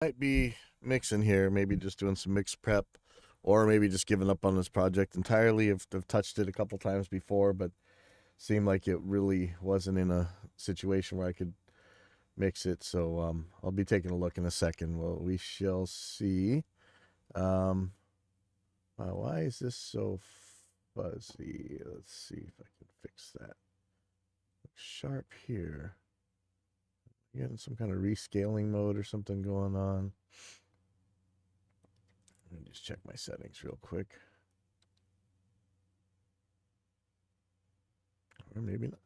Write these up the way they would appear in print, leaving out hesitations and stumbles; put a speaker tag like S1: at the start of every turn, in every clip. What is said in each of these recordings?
S1: Might be mixing here, maybe just doing some mix prep, or maybe just giving up on this project entirely. I've touched it a couple times before, but seemed like it really wasn't in a situation where I could mix it. So I'll be taking a look in a second. Well, we shall see. Wow, why is this so fuzzy? Let's see if I can fix that. Looks sharp here. Getting some kind of rescaling mode or something going on. Let me just check my settings real quick. Or maybe not.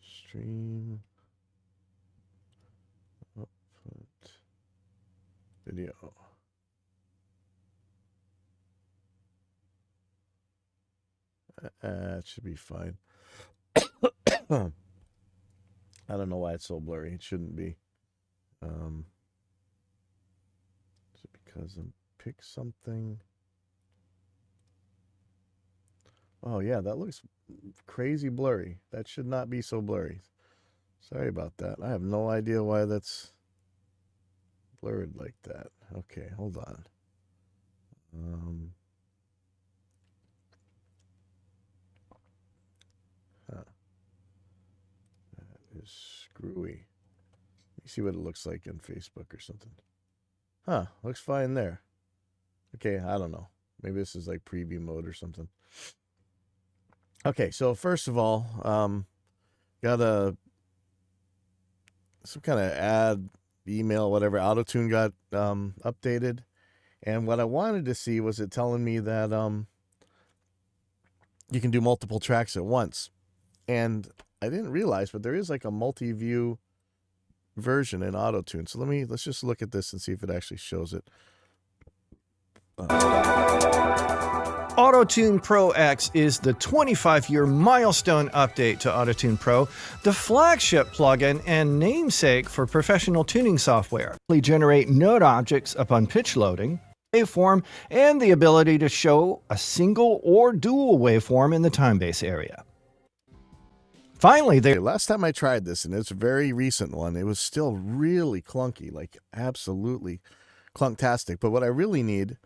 S1: Stream. Output. Video. It should be fine. I don't know why it's so blurry. It shouldn't be. Is it because I picked something? Oh yeah, that looks crazy blurry. That should not be so blurry. Sorry about that. I have no idea why that's blurred like that. Okay, hold on. That is screwy. You see what it looks like on Facebook or something. Huh, looks fine there. Okay, I don't know. Maybe this is like preview mode or something. Okay, so first of all, got some kind of ad, email, whatever. AutoTune got updated, and what I wanted to see was it telling me that you can do multiple tracks at once, and I didn't realize, but there is like a multi-view version in AutoTune. So let's just look at this and see if it actually shows it.
S2: AutoTune Pro X is the 25-year milestone update to AutoTune Pro, the flagship plugin and namesake for professional tuning software. We generate note objects upon pitch loading, waveform, and the ability to show a single or dual waveform in the time base area. Finally,
S1: last time I tried this, and it's a very recent one, it was still really clunky, like absolutely clunktastic. But what I really need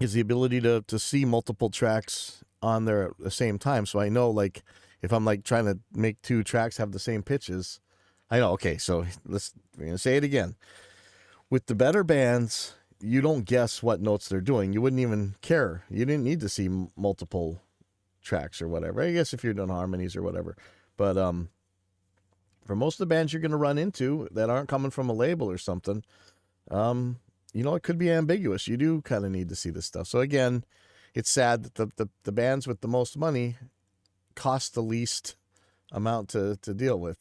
S1: is the ability to see multiple tracks on there at the same time. So I know, like, if I'm like trying to make two tracks have the same pitches, I know, okay, so we're going to say it again. With the better bands, you don't guess what notes they're doing. You wouldn't even care. You didn't need to see multiple tracks or whatever. I guess if you're doing harmonies or whatever. But for most of the bands you're going to run into that aren't coming from a label or something, it could be ambiguous. You do kind of need to see this stuff. So again, it's sad that the bands with the most money cost the least amount to deal with,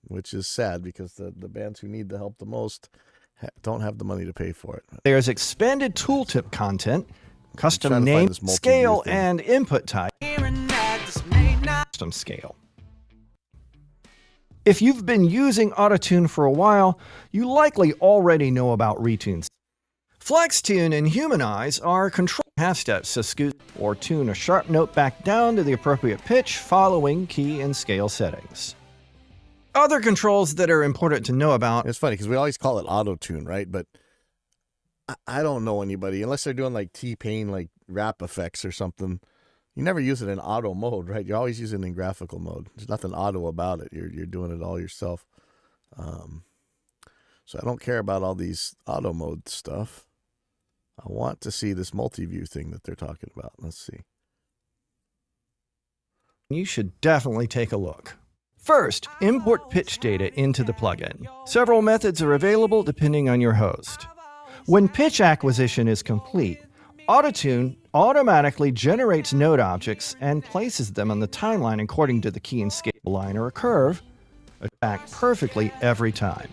S1: which is sad because the bands who need the help the most don't have the money to pay for it.
S2: There's expanded tooltip content, custom name, scale, and input type. Custom scale. If you've been using AutoTune for a while, you likely already know about retunes. FlexTune and Humanize are control half steps to scoot or tune a sharp note back down to the appropriate pitch following key and scale settings. Other controls that are important to know about.
S1: It's funny because we always call it AutoTune, right? But I don't know anybody, unless they're doing like T-Pain, like rap effects or something. You never use it in auto mode, right? You always use it in graphical mode. There's nothing auto about it. You're doing it all yourself. So I don't care about all these auto mode stuff. I want to see this multi-view thing that they're talking about. Let's see.
S2: You should definitely take a look. First, import pitch data into the plugin. Several methods are available depending on your host. When pitch acquisition is complete, AutoTune automatically generates note objects and places them on the timeline according to the key and scale line or a curve, back perfectly every time.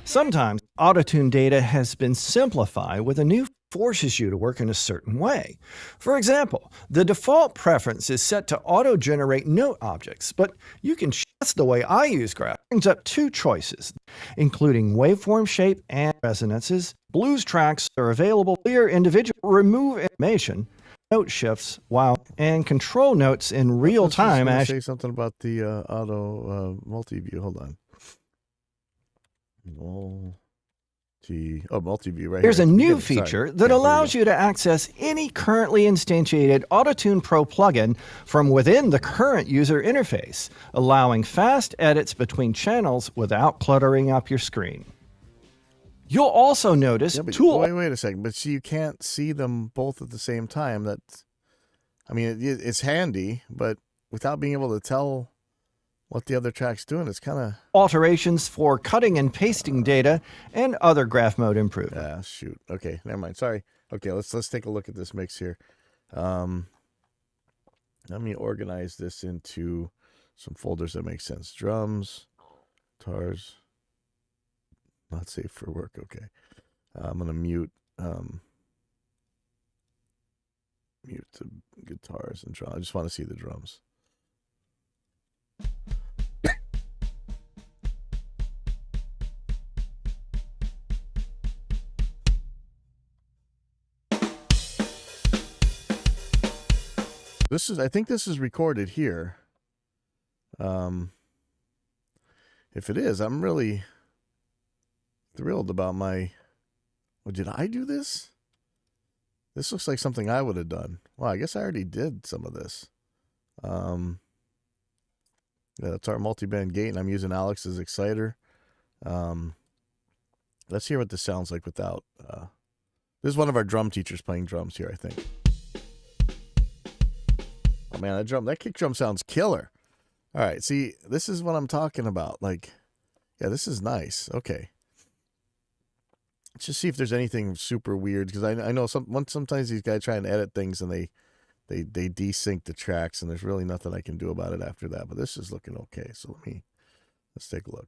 S2: Sometimes AutoTune data has been simplified with a new forces you to work in a certain way. For example, the default preference is set to auto-generate note objects, but you can that's the way I use Graph. It brings up two choices, including waveform shape and resonances. Blues tracks are available clear individual remove animation, note shifts while and control notes in real time as
S1: say something about the auto multi-view. Hold on. Multi-view right
S2: there's
S1: here.
S2: a new feature that allows you to access any currently instantiated AutoTune Pro plugin from within the current user interface, allowing fast edits between channels without cluttering up your screen. You'll also notice
S1: wait a second. But see, you can't see them both at the same time. It's handy, but without being able to tell what the other track's doing, it's kind of
S2: alterations for cutting and pasting data and other graph mode improvements.
S1: Shoot. Okay, never mind. Sorry. Okay, let's take a look at this mix here. Let me organize this into some folders that make sense. Drums, guitars, not safe for work. Okay, I'm gonna mute the guitars and drums. I just want to see the drums. I think this is recorded here. If it is, I'm really thrilled about did I do this? This looks like something I would have done. Well, I guess I already did some of this. Yeah, that's our multi-band gate, and I'm using Alex's Exciter. Let's hear what this sounds like without. This is one of our drum teachers playing drums here, I think. Oh man, that kick drum sounds killer. All right, see, this is what I'm talking about. Yeah, this is nice. Okay. Let's just see if there's anything super weird, because I know sometimes these guys try and edit things and they desync the tracks, and there's really nothing I can do about it after that. But this is looking okay. So let's take a look.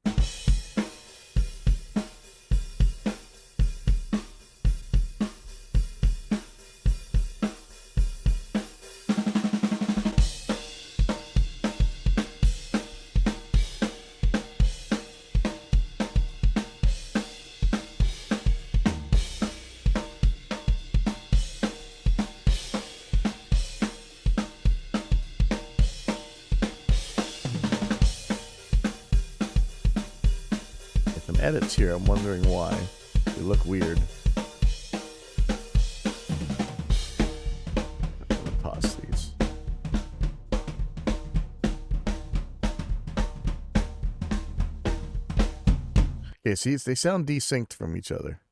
S1: Edits here. I'm wondering why they look weird. I'm gonna pause these. Okay, see, they sound desynced from each other.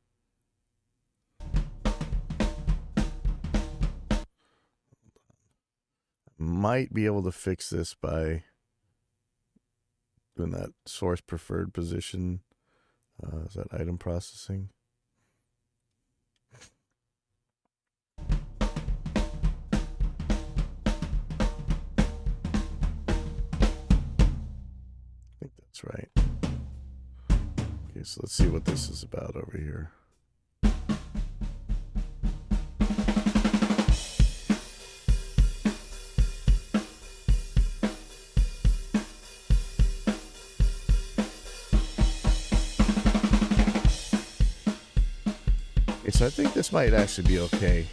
S1: Might be able to fix this by doing that source preferred position. Is that item processing? I think that's right. Okay, so let's see what this is about over here. So I think this might actually be okay.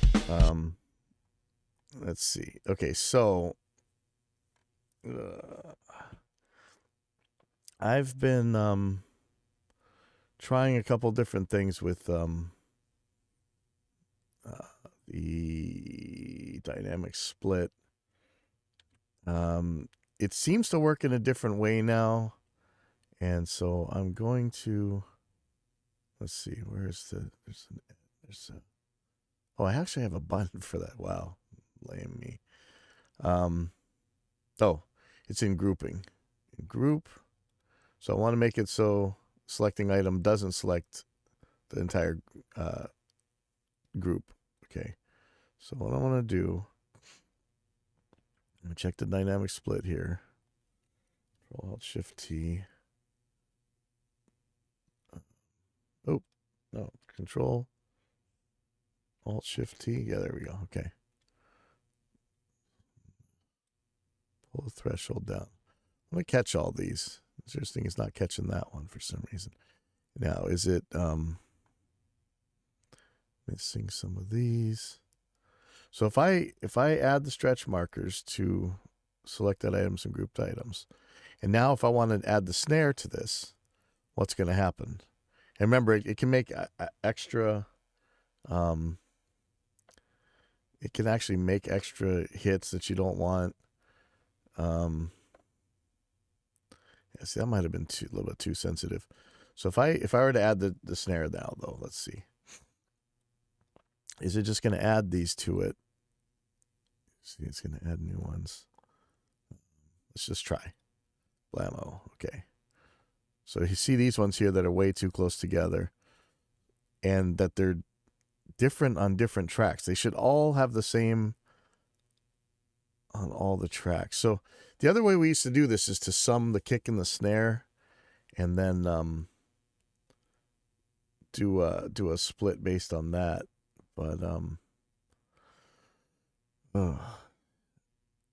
S1: Let's see. Okay, so I've been trying a couple different things with the dynamic split. It seems to work in a different way now, and so I'm going to, let's see, where's I actually have a button for that. Wow, lame me. It's in grouping. In group. So I want to make it so selecting item doesn't select the entire group. Okay. So what I want to do, I'm going to check the dynamic split here. Control Alt Shift T. Oh, no, Control Alt Shift T. Yeah, there we go. Okay. Pull the threshold down. I'm going to catch all these. The serious thing is not catching that one for some reason. Now, is it missing some of these? So if I add the stretch markers to selected items and grouped items, and now if I want to add the snare to this, what's going to happen? And remember, it can make extra. It can actually make extra hits that you don't want. Yeah, see, that might have been a little bit too sensitive. So if I were to add the snare now, though, let's see. Is it just going to add these to it? See, it's going to add new ones. Let's just try. Blammo. Okay. So you see these ones here that are way too close together, and that they're different on different tracks. They should all have the same on all the tracks. So the other way we used to do this is to sum the kick and the snare, and then do a split based on that. But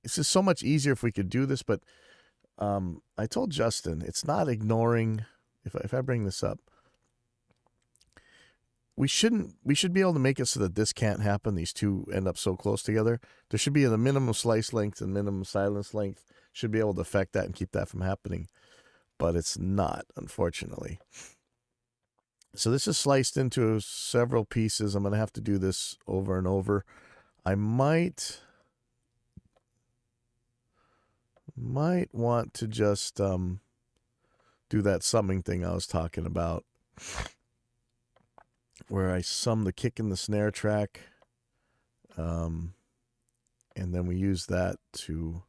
S1: it's just so much easier if we could do this. But I told Justin, it's not ignoring. If I bring this up, we should be able to make it so that this can't happen. These two end up so close together. There should be the minimum slice length and minimum silence length should be able to affect that and keep that from happening. But it's not, unfortunately. So this is sliced into several pieces. I'm going to have to do this over and over. I might want to just do that summing thing I was talking about, where I sum the kick and the snare track, and then we use that to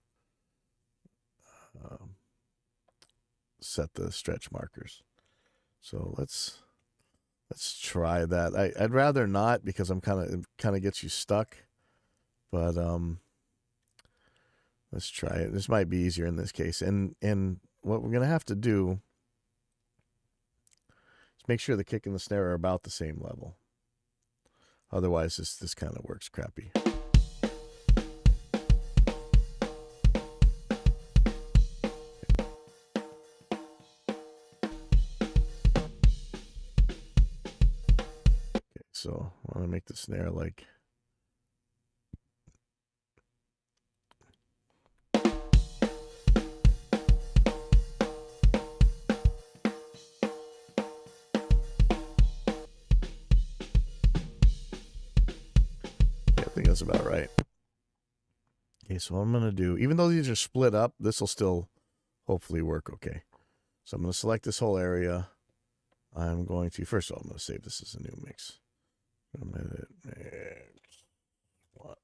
S1: set the stretch markers. So let's try that. I'd rather not, because it kind of gets you stuck, but let's try it. This might be easier in this case. And what we're gonna have to do is make sure the kick and the snare are about the same level. Otherwise, this kind of works crappy. Okay, so I want to make the snare like. I think that's about right. Okay, so what I'm going to do, even though these are split up, this will still hopefully work okay. So I'm going to select this whole area. I'm going to, first of all, I'm going to save this as a new mix. What?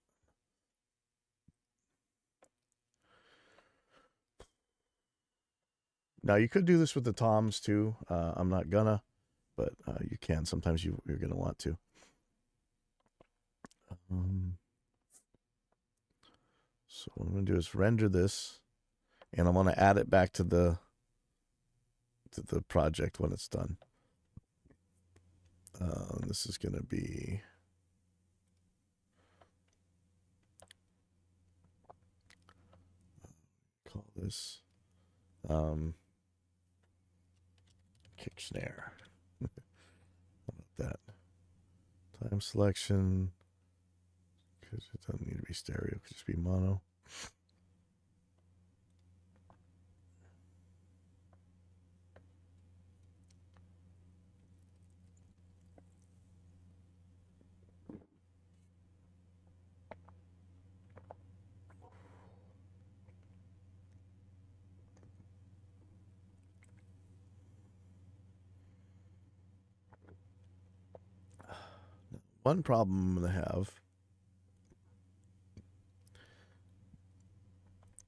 S1: Now, you could do this with the toms too. I'm not gonna, but you can. Sometimes you're going to want to. So what I'm going to do is render this, and I'm going to add it back to the project when it's done. This is going to be call this kick snare. How about that? Time selection, because it doesn't need to be stereo, it could just be mono. One problem I'm going to have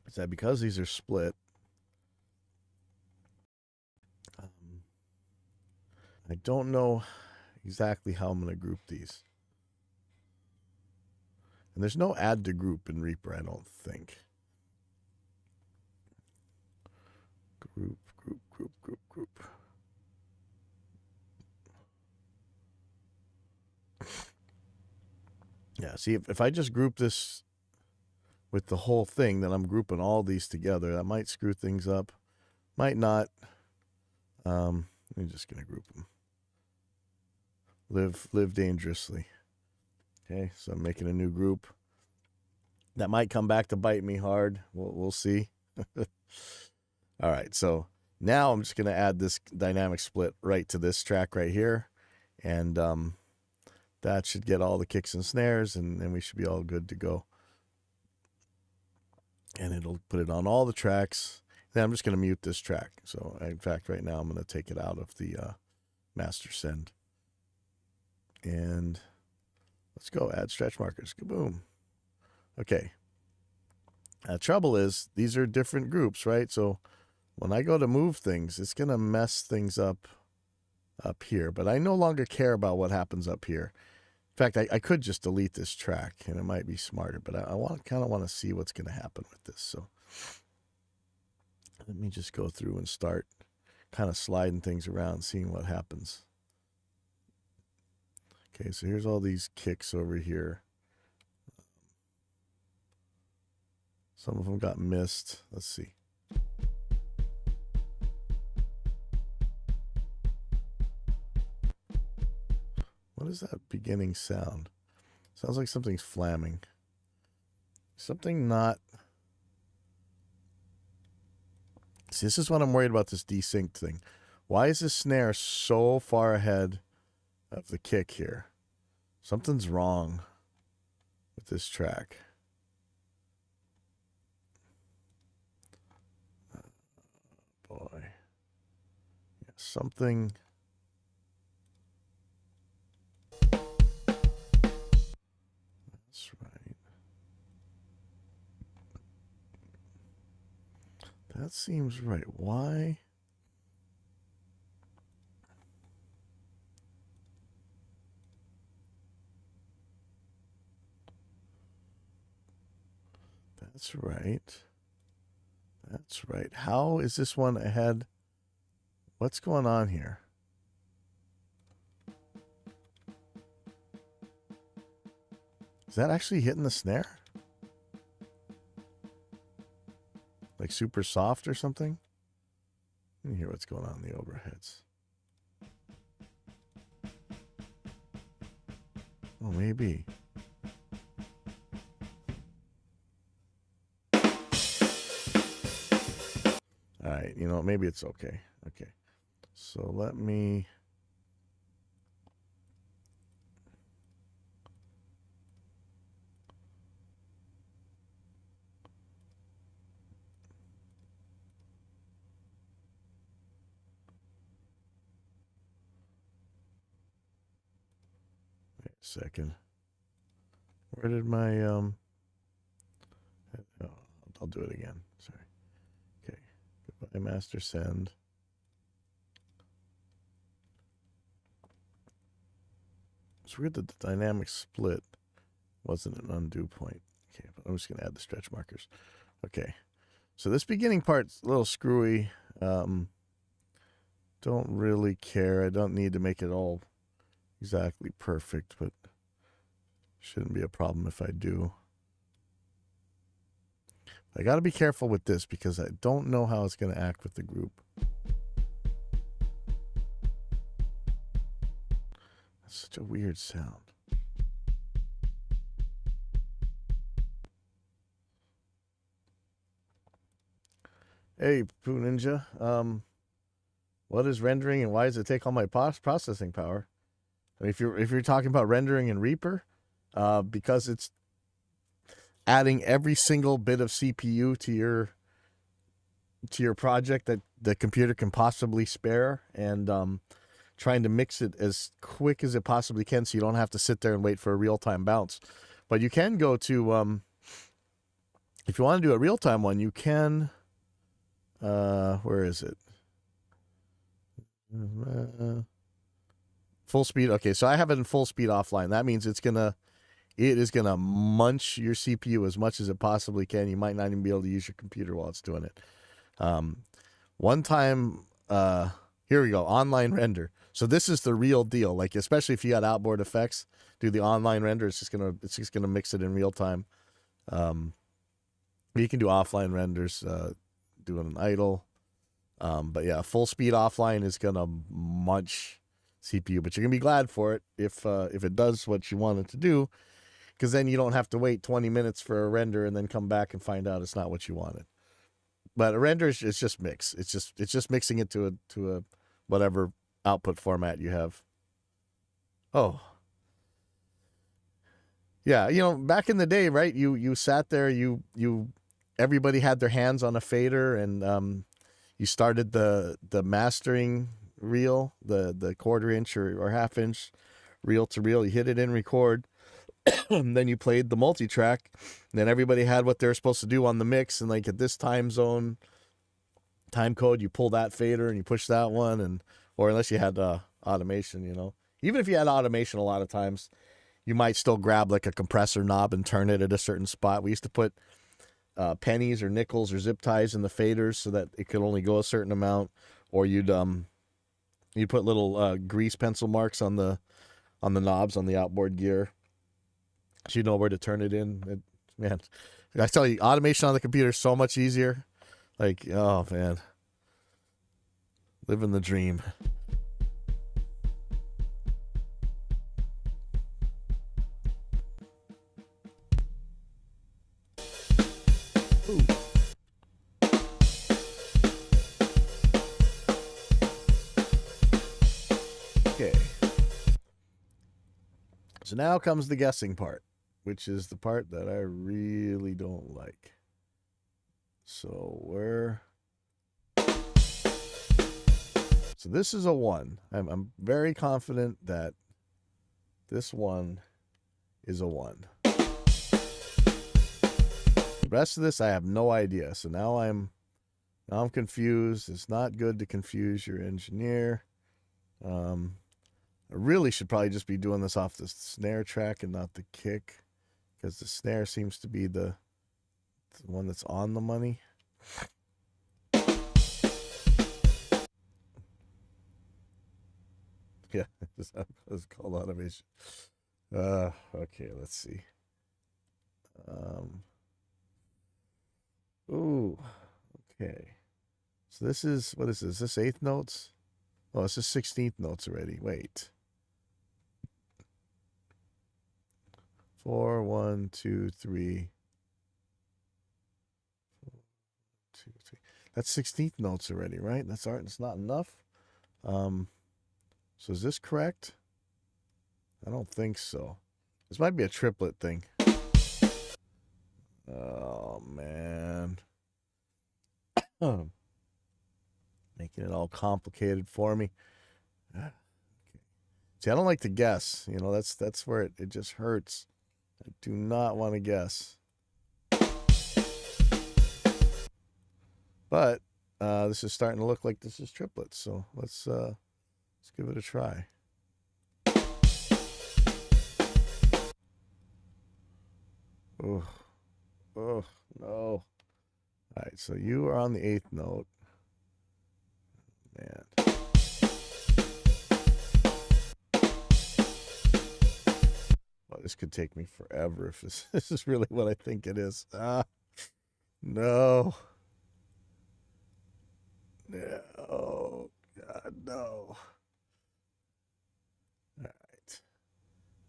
S1: is that because these are split, I don't know exactly how I'm going to group these. And there's no add to group in Reaper, I don't think. Group. Yeah, see, if I just group this with the whole thing, then I'm grouping all these together. That might screw things up. Might not. I'm just going to group them. Live dangerously. Okay, so I'm making a new group. That might come back to bite me hard. We'll see. All right, so now I'm just going to add this dynamic split right to this track right here. And that should get all the kicks and snares, and then we should be all good to go. And it'll put it on all the tracks. Then I'm just going to mute this track. So in fact, right now I'm going to take it out of the master send. And let's go add stretch markers. Kaboom. Okay. The trouble is these are different groups, right? So when I go to move things, it's going to mess things up here. But I no longer care about what happens up here. In fact, I could just delete this track, and it might be smarter. But I kind of want to see what's going to happen with this. So let me just go through and start kind of sliding things around, seeing what happens. Okay, so here's all these kicks over here. Some of them got missed. Let's see. What is that beginning sound? Sounds like something's flamming. Something not... See, this is what I'm worried about, this desynced thing. Why is this snare so far ahead of the kick here? Something's wrong with this track. Boy. Yeah, something... That's right. That seems right. Why? That's right. That's right. How is this one ahead? What's going on here? Is that actually hitting the snare? Like super soft or something? Let me hear what's going on in the overheads. Oh, maybe. All right, you know, maybe it's okay. Okay. So let me... Wait a second. Where did my... Oh, I'll do it again. Sorry. Okay. Goodbye, master send. It's weird that the dynamic split wasn't an undo point. Okay, but I'm just going to add the stretch markers. Okay. So this beginning part's a little screwy. Don't really care. I don't need to make it all exactly perfect, but shouldn't be a problem if I do. I got to be careful with this because I don't know how it's going to act with the group. That's such a weird sound. Hey, Poo Ninja. What is rendering and why does it take all my processing power? I mean, if you're talking about rendering in Reaper, because it's adding every single bit of CPU to your project that the computer can possibly spare, and trying to mix it as quick as it possibly can so you don't have to sit there and wait for a real-time bounce. But you can go to, if you want to do a real-time one, you can, where is it? Full speed. Okay, so I have it in full speed offline. That means it is gonna munch your CPU as much as it possibly can. You might not even be able to use your computer while it's doing it. One time, here we go, online render. So this is the real deal. Like, especially if you got outboard effects, do the online render. It's just gonna mix it in real time. You can do offline renders, doing an idle. But yeah, full speed offline is gonna munch CPU, but you're gonna be glad for it if it does what you want it to do, because then you don't have to wait 20 minutes for a render and then come back and find out it's not what you wanted. But a render is just mix. It's just mixing it to a whatever output format you have. Oh. Yeah, you know, back in the day, right? You sat there, you everybody had their hands on a fader, and you started the mastering reel, the quarter-inch or half-inch reel to reel. You hit it in record, and then you played the multi-track. And then everybody had what they were supposed to do on the mix, and like at this time zone, time code, you pull that fader and you push that one, and or unless you had automation, you know. Even if you had automation, a lot of times you might still grab like a compressor knob and turn it at a certain spot. We used to put pennies or nickels or zip ties in the faders so that it could only go a certain amount, or you'd put little grease pencil marks on the knobs on the outboard gear, so you know where to turn it in. Man, I tell you, automation on the computer is so much easier. Like, oh man, living the dream. Ooh. Okay. So now comes the guessing part, which is the part that I really don't like. So this is a 1. I'm very confident that this one is a 1. The rest of this I have no idea. So now I'm confused. It's not good to confuse your engineer. I really should probably just be doing this off the snare track and not the kick, because the snare seems to be the one that's on the money. Yeah, it's called automation. Okay, let's see. Ooh, okay. So this is, what is this? Is this 8th notes? Oh, this is 16th notes already. Wait. 4, 1, 2, 3. 4, 2, 3. That's 16th notes already, right? That's art. It's not enough. So is this correct? I don't think so. This might be a triplet thing. Oh man. Making it all complicated for me. Okay. See, I don't like to guess. You know, that's where it just hurts. I do not want to guess. But this is starting to look like this is triplets, so let's give it a try. Oh, oh no! All right, so you are on the 8th note, man. Well, this could take me forever if this is really what I think it is. No. No, God, no. All right.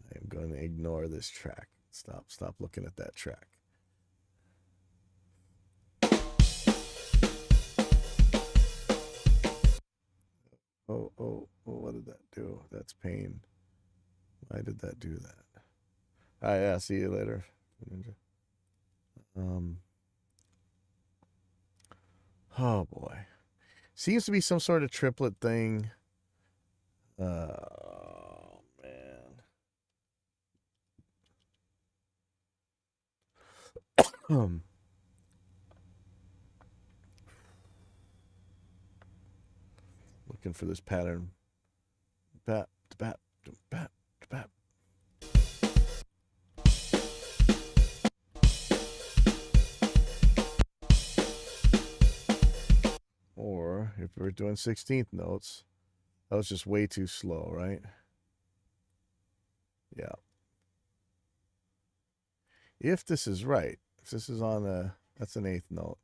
S1: I am going to ignore this track. Stop looking at that track. Oh, what did that do? That's pain. Why did that do that? Yeah, see you later. Oh boy. Seems to be some sort of triplet thing. Oh man. Looking for this pattern. Bat, bat, bat, bat. Or if we're doing 16th notes, that was just way too slow, right? Yeah. If this is right, if this is on that's an 8th note.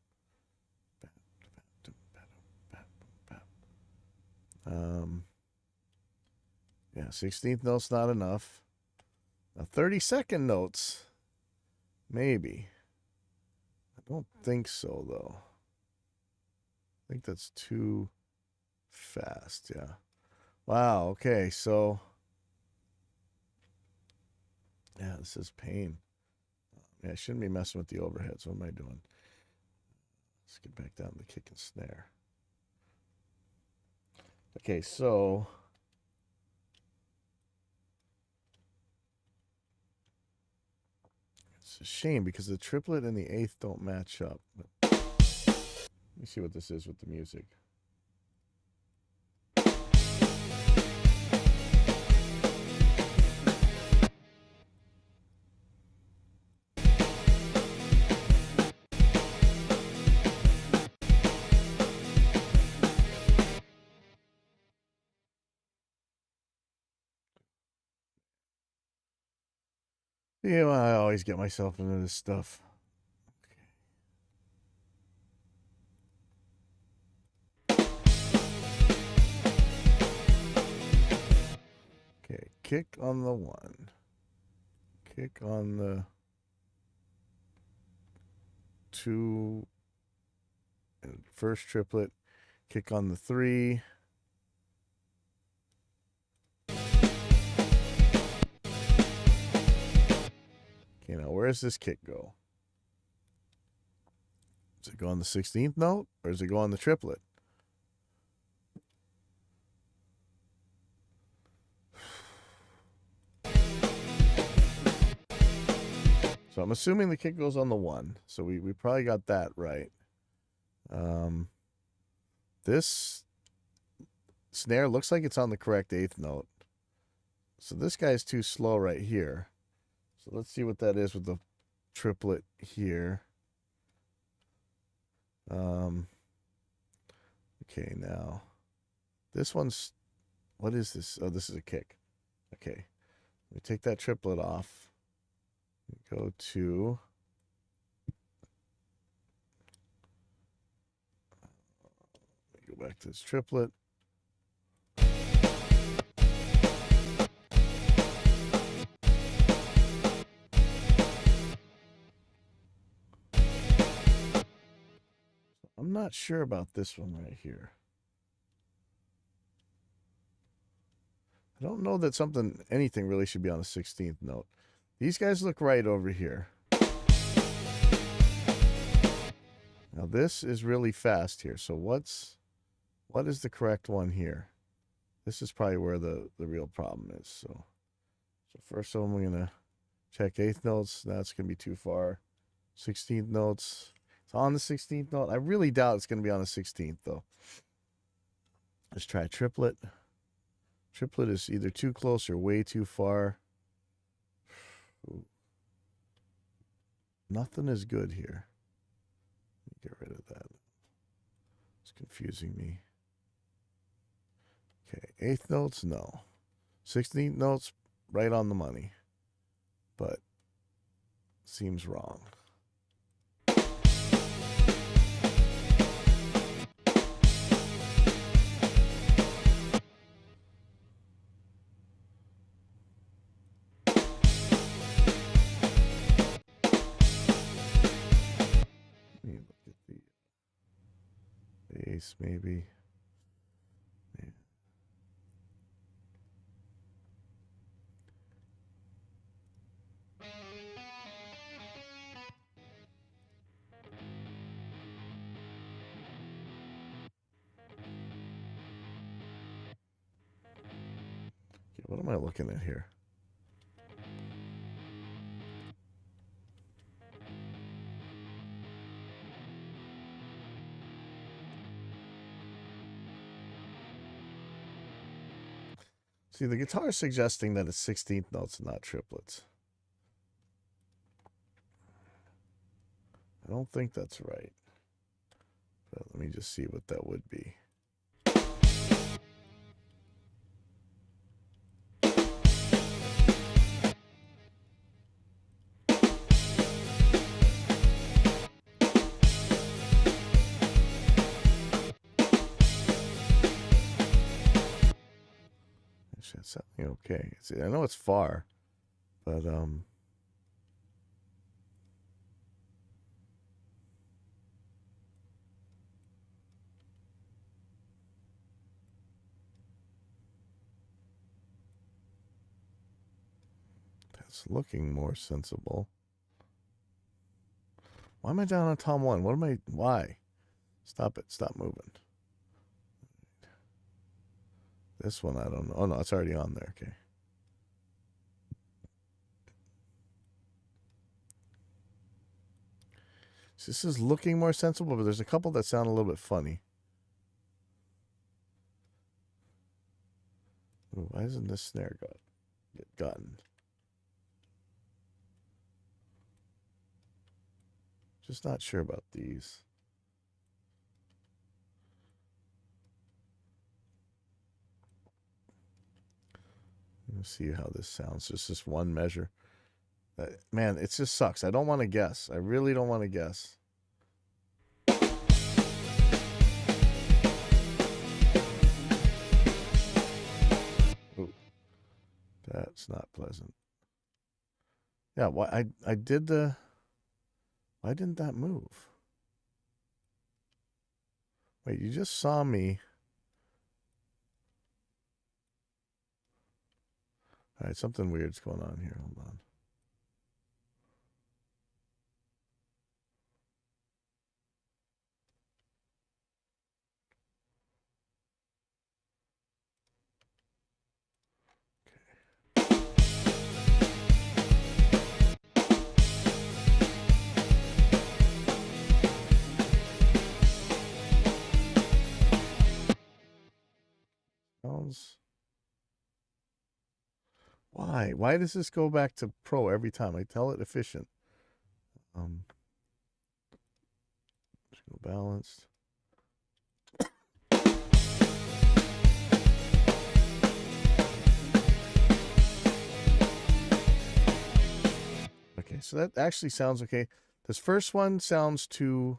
S1: Yeah, 16th note's not enough. Now 30-second notes, maybe. I don't think so, though. I think that's too fast, yeah. Wow, okay, so... Yeah, this is pain. Yeah, I shouldn't be messing with the overheads. What am I doing? Let's get back down to the kick and snare. Okay, so... It's a shame because the triplet and the eighth don't match up. But let me see what this is with the music. Yeah, well, I always get myself into this stuff. Okay, kick on the 1. Kick on the 2. And first triplet. Kick on the 3. Okay, now where does this kick go? Does it go on the 16th note or does it go on the triplet? So I'm assuming the kick goes on the 1. So we probably got that right. This snare looks like it's on the correct 8th note. So this guy's too slow right here. So let's see what that is with the triplet here. Okay, now this one's, what is this? Oh, this is a kick. Okay, we take that triplet off. Go to go back to this triplet. I'm not sure about this one right here. I don't know that anything really should be on a 16th note. These guys look right over here. Now this is really fast here. So what is the correct one here? This is probably where the real problem is. So first one we're gonna check 8th notes. That's gonna be too far. 16th notes. It's on the 16th note. I really doubt it's gonna be on the 16th though. Let's try triplet. Triplet is either too close or way too far. Ooh. Nothing is good here. Get rid of that. It's confusing me. Okay, 8th notes, no. 16th notes, right on the money. But seems wrong. Maybe. Yeah. Okay, what am I looking at here? See, the guitar is suggesting that it's 16th notes and not triplets. I don't think that's right. But let me just see what that would be. That's something okay. See, I know it's far, But that's looking more sensible. Why am I down on Tom 1? What am I... Why? Stop it. Stop moving. This one, I don't know. Oh, no, it's already on there. Okay. So this is looking more sensible, but there's a couple that sound a little bit funny. Ooh, why isn't this snare get gotten? Just not sure about these. Let's see how this sounds. Just this one measure. Man, it just sucks. I don't want to guess. I really don't want to guess. Ooh, that's not pleasant. Yeah, why I did the... Why didn't that move? Wait, you just saw me. All right, something weird's going on here. Hold on. Why? Why does this go back to pro every time? I tell it efficient. Just go balanced. Okay, so that actually sounds okay. This first one sounds too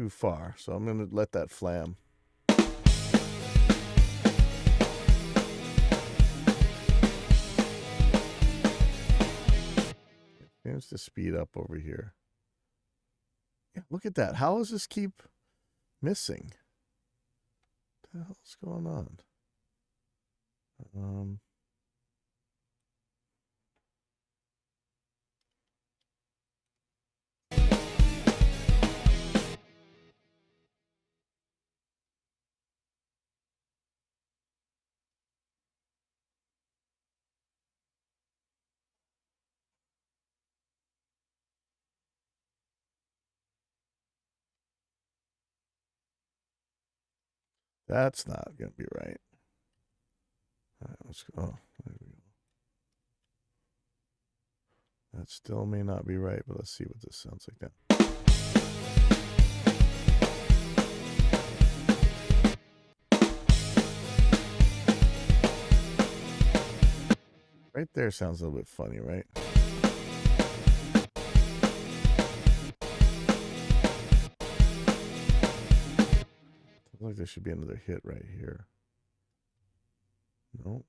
S1: far, so I'm gonna let that flam. Seems to speed up over here. Yeah, look at that. How does this keep missing? What the hell's going on? That's not going to be right. All right, let's go. Oh, there we go. That still may not be right, but let's see what this sounds like now. Right there sounds a little bit funny, right? Sounds like there should be another hit right here. Nope.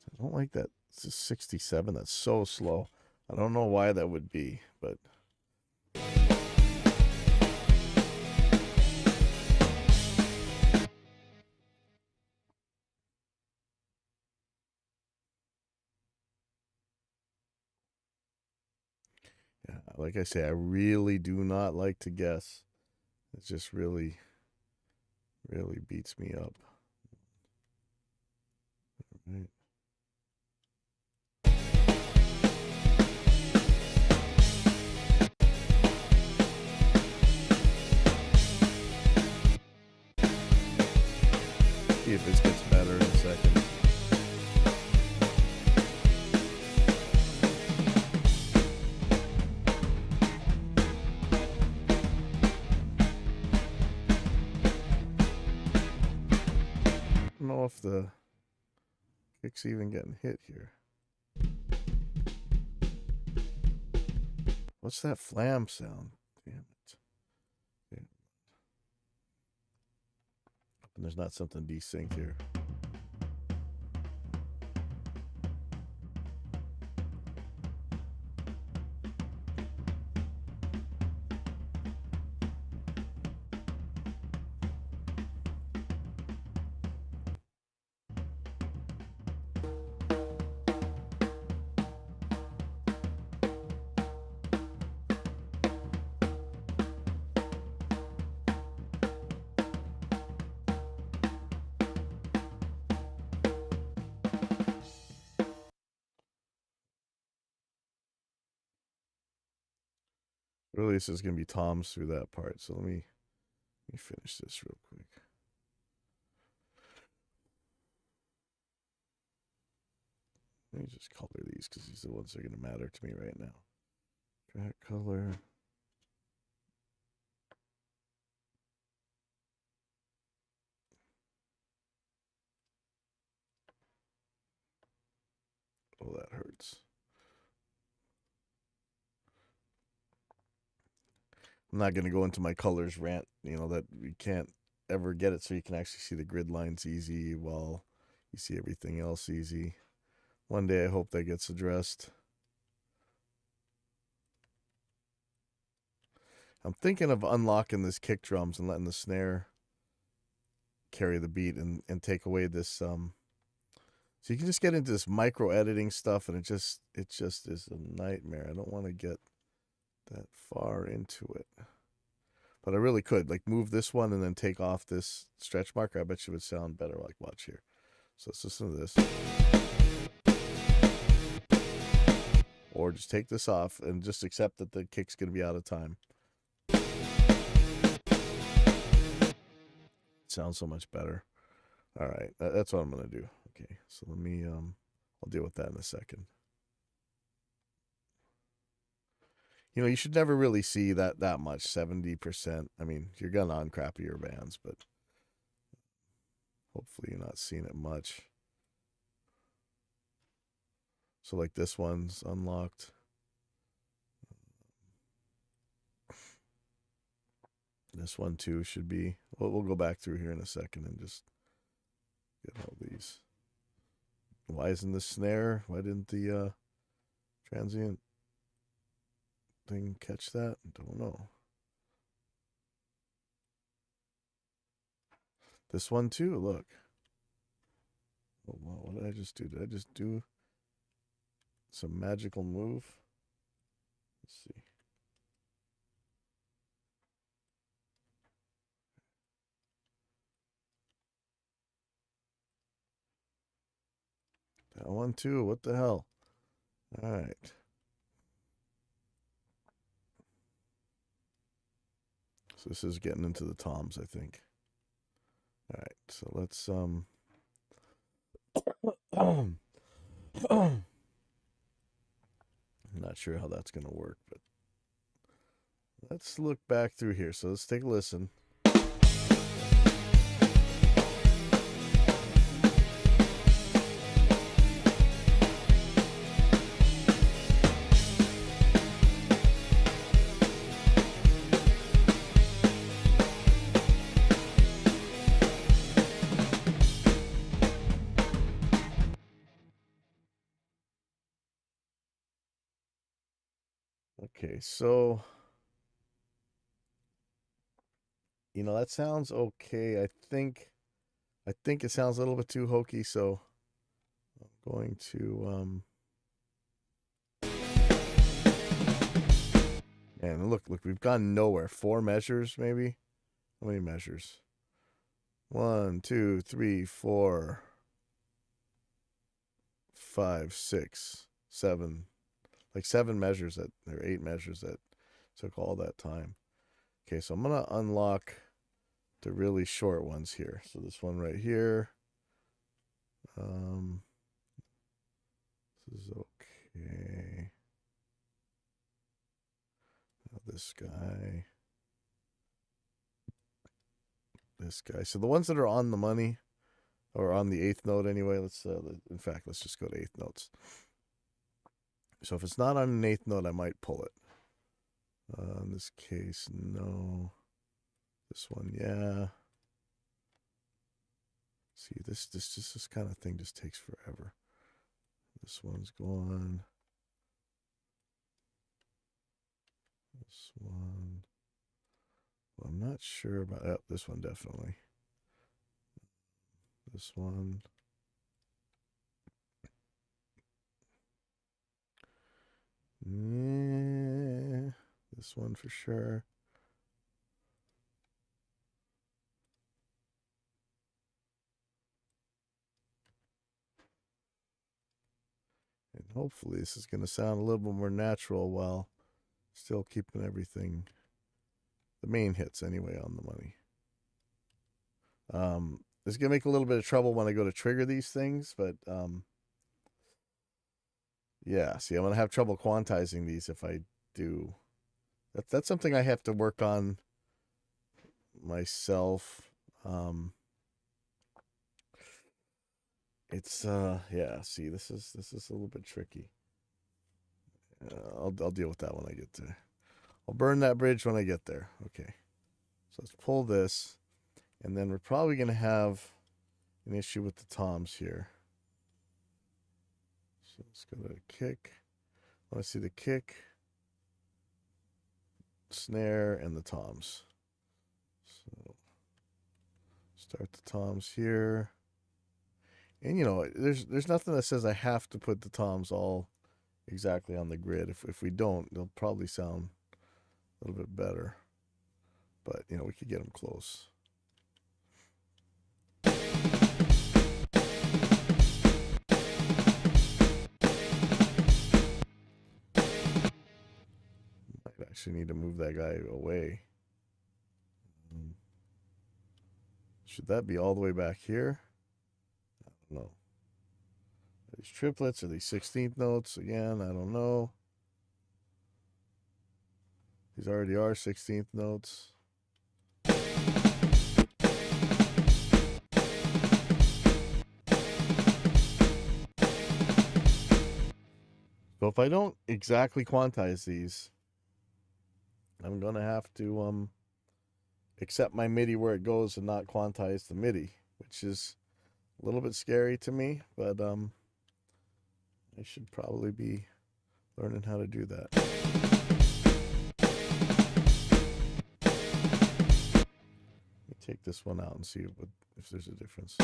S1: I don't like that. It's a 67. That's so slow. I don't know why that would be, but... Yeah, like I say, I really do not like to guess. It just really, really beats me up. All right. See if this gets better in a second. I don't know if the Kick's even getting hit here. What's that flam sound? Damn it. Damn. And there's not something desynced here. Really, this is going to be toms through that part. So let me finish this real quick. Let me just color these because these are the ones that are going to matter to me right now. Track color. Oh, that hurts. I'm not going to go into my colors rant, you know, that you can't ever get it so you can actually see the grid lines easy while you see everything else easy. One day I hope that gets addressed. I'm thinking of unlocking this kick drums and letting the snare carry the beat and take away this so you can just get into this micro editing stuff, and it just is a nightmare. I don't want to get that far into it. But I really could, like, move this one and then take off this stretch marker. I bet you it would sound better. Like, watch here. So let's listen to this. Or just take this off and just accept that the kick's going to be out of time. It sounds so much better. All right, that's what I'm going to do. Okay, so let me, I'll deal with that in a second. You know, you should never really see that much, 70%. I mean, you're going on crappier bands, but hopefully you're not seeing it much. So like this one's unlocked. This one too should be. We'll go back through here in a second and just get all these. Why isn't the snare? Why didn't the transient thing catch that? Don't know. This one too, look. Oh, wow, what did I just do? Did I just do some magical move? Let's see. That one too, what the hell? All right. So this is getting into the toms, I think. All right, so let's I'm not sure how that's going to work, but let's look back through here. So let's take a listen. Okay, so you know that sounds okay. I think it sounds a little bit too hokey, so I'm going to and look, we've gone nowhere. 4 measures maybe. How many measures? 1, 2, 3, 4, 5, 6, 7. Like 7 measures that, or 8 measures that took all that time. Okay, so I'm gonna unlock the really short ones here. So this one right here. This is okay. Now this guy. This guy. So the ones that are on the money, or on the eighth note anyway. In fact, let's just go to eighth notes. So if it's not on an eighth note, I might pull it. In this case, no. This one, yeah. See, this kind of thing just takes forever. This one's gone. This one. Well, I'm not sure about this one, definitely. This one. Yeah, this one for sure. And hopefully this is going to sound a little bit more natural while still keeping everything, the main hits anyway, on the money. It's going to make a little bit of trouble when I go to trigger these things, but yeah, see, I'm going to have trouble quantizing these if I do. That's something I have to work on myself. It's yeah, see, this is a little bit tricky. I'll deal with that when I get there. I'll burn that bridge when I get there. Okay. So let's pull this, and then we're probably going to have an issue with the toms here. So let's go to kick. I want to see the kick, snare, and the toms. So start the toms here. And you know, there's nothing that says I have to put the toms all exactly on the grid. If we don't, they'll probably sound a little bit better. But you know, we could get them close. Might actually need to move that guy away. Should that be all the way back here? I don't know. Are these triplets? Are these 16th notes? Again, I don't know. These already are 16th notes. So if I don't exactly quantize these, I'm going to have to accept my MIDI where it goes and not quantize the MIDI, which is a little bit scary to me, but I should probably be learning how to do that. Let me take this one out and see if there's a difference.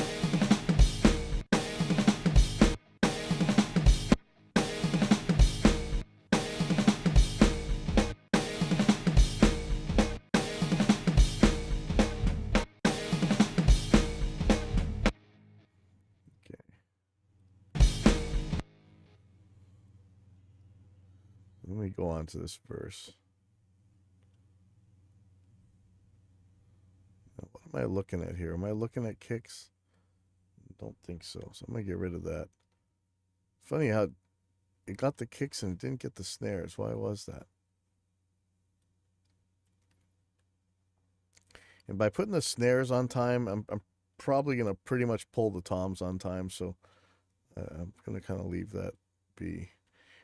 S1: Let me go on to this verse. What am I looking at here? Am I looking at kicks? Don't think so. So I'm going to get rid of that. Funny how it got the kicks and it didn't get the snares. Why was that? And by putting the snares on time, I'm probably going to pretty much pull the toms on time. So I'm going to kind of leave that be.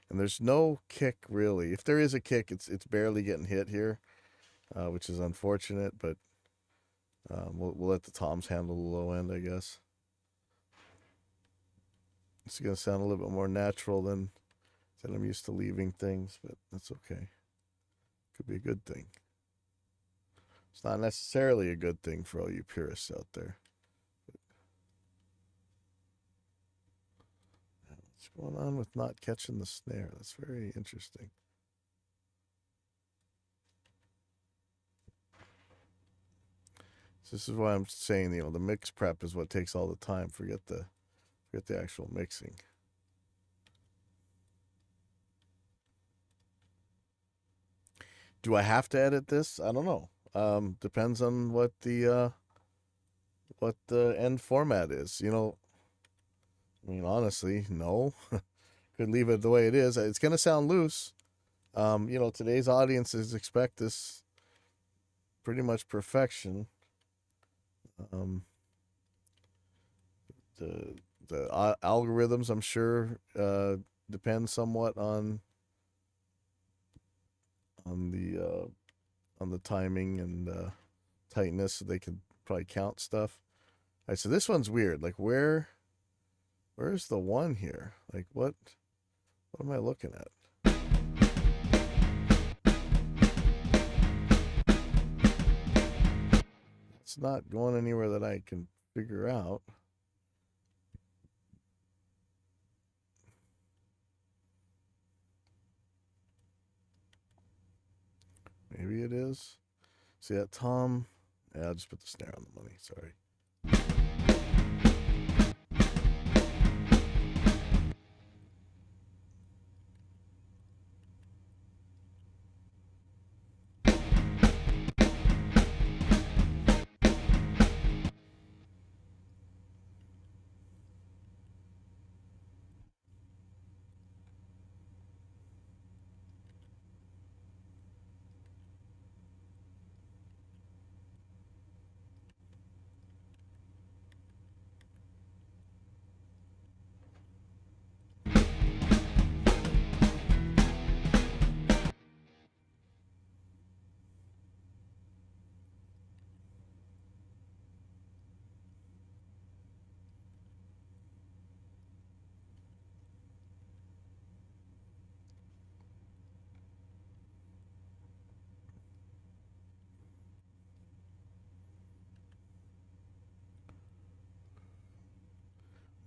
S1: And there's no kick really. If there is a kick, it's barely getting hit here, which is unfortunate. But we'll let the toms handle the low end, I guess. It's going to sound a little bit more natural than I'm used to leaving things, but that's okay. Could be a good thing. It's not necessarily a good thing for all you purists out there. What's going on with not catching the snare? That's very interesting. So this is why I'm saying, you know, the mix prep is what takes all the time. Forget the actual mixing. Do I have to edit this? I don't know. Depends on what the end format is. You know, I mean, honestly, no. Could leave it the way it is. It's gonna sound loose. You know, today's audiences expect this pretty much perfection. the algorithms, I'm sure, depend somewhat on the timing and tightness, so they could probably count stuff. All right, so this one's weird. Like, where's the one here? Like, what am I looking at? It's not going anywhere that I can figure out. Maybe it is. See that tom? Yeah, I'll just put the snare on the money. Sorry.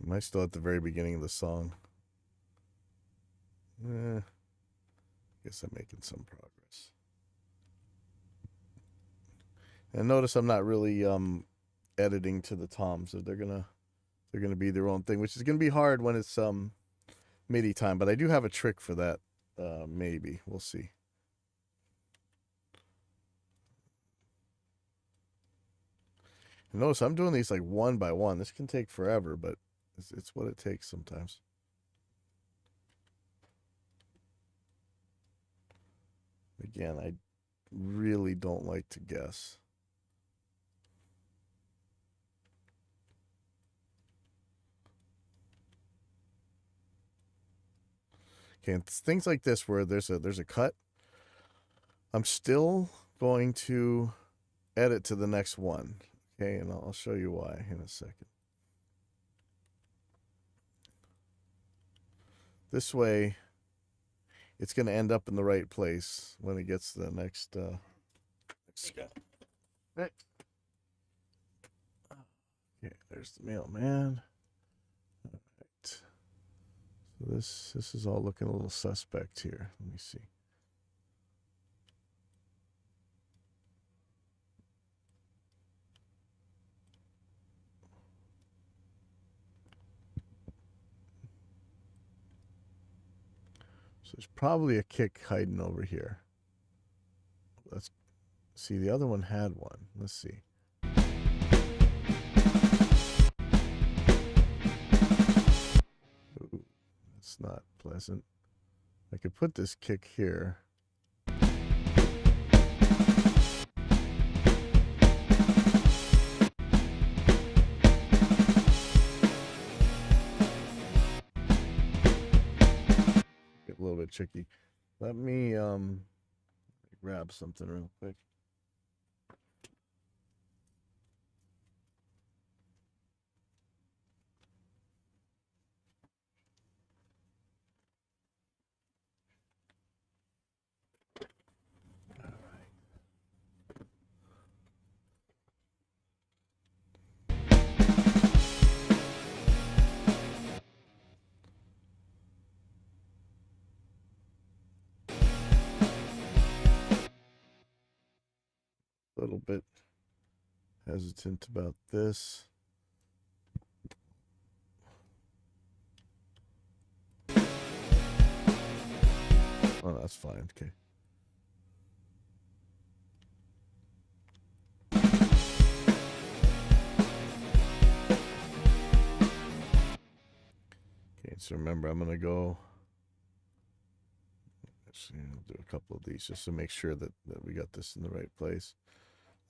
S1: Am I still at the very beginning of the song? Guess I'm making some progress. And notice I'm not really editing to the toms, so they're gonna be their own thing, which is gonna be hard when it's MIDI time. But I do have a trick for that. Maybe we'll see. And notice I'm doing these like one by one. This can take forever, but it's what it takes sometimes. Again, I really don't like to guess. Okay, and things like this where there's a cut, I'm still going to edit to the next one. Okay, and I'll show you why in a second. This way, it's going to end up in the right place when it gets to the next step. Okay, there's the mailman. All right. So this is all looking a little suspect here. Let me see. So there's probably a kick hiding over here. Let's see. The other one had one. Let's see. Ooh, that's not pleasant. I could put this kick here. Get a little bit tricky. Let me grab something real quick. A little bit hesitant about this. Oh, that's fine. Okay. Okay, so remember, I'm going to go. Actually, I'll do a couple of these just to make sure that we got this in the right place.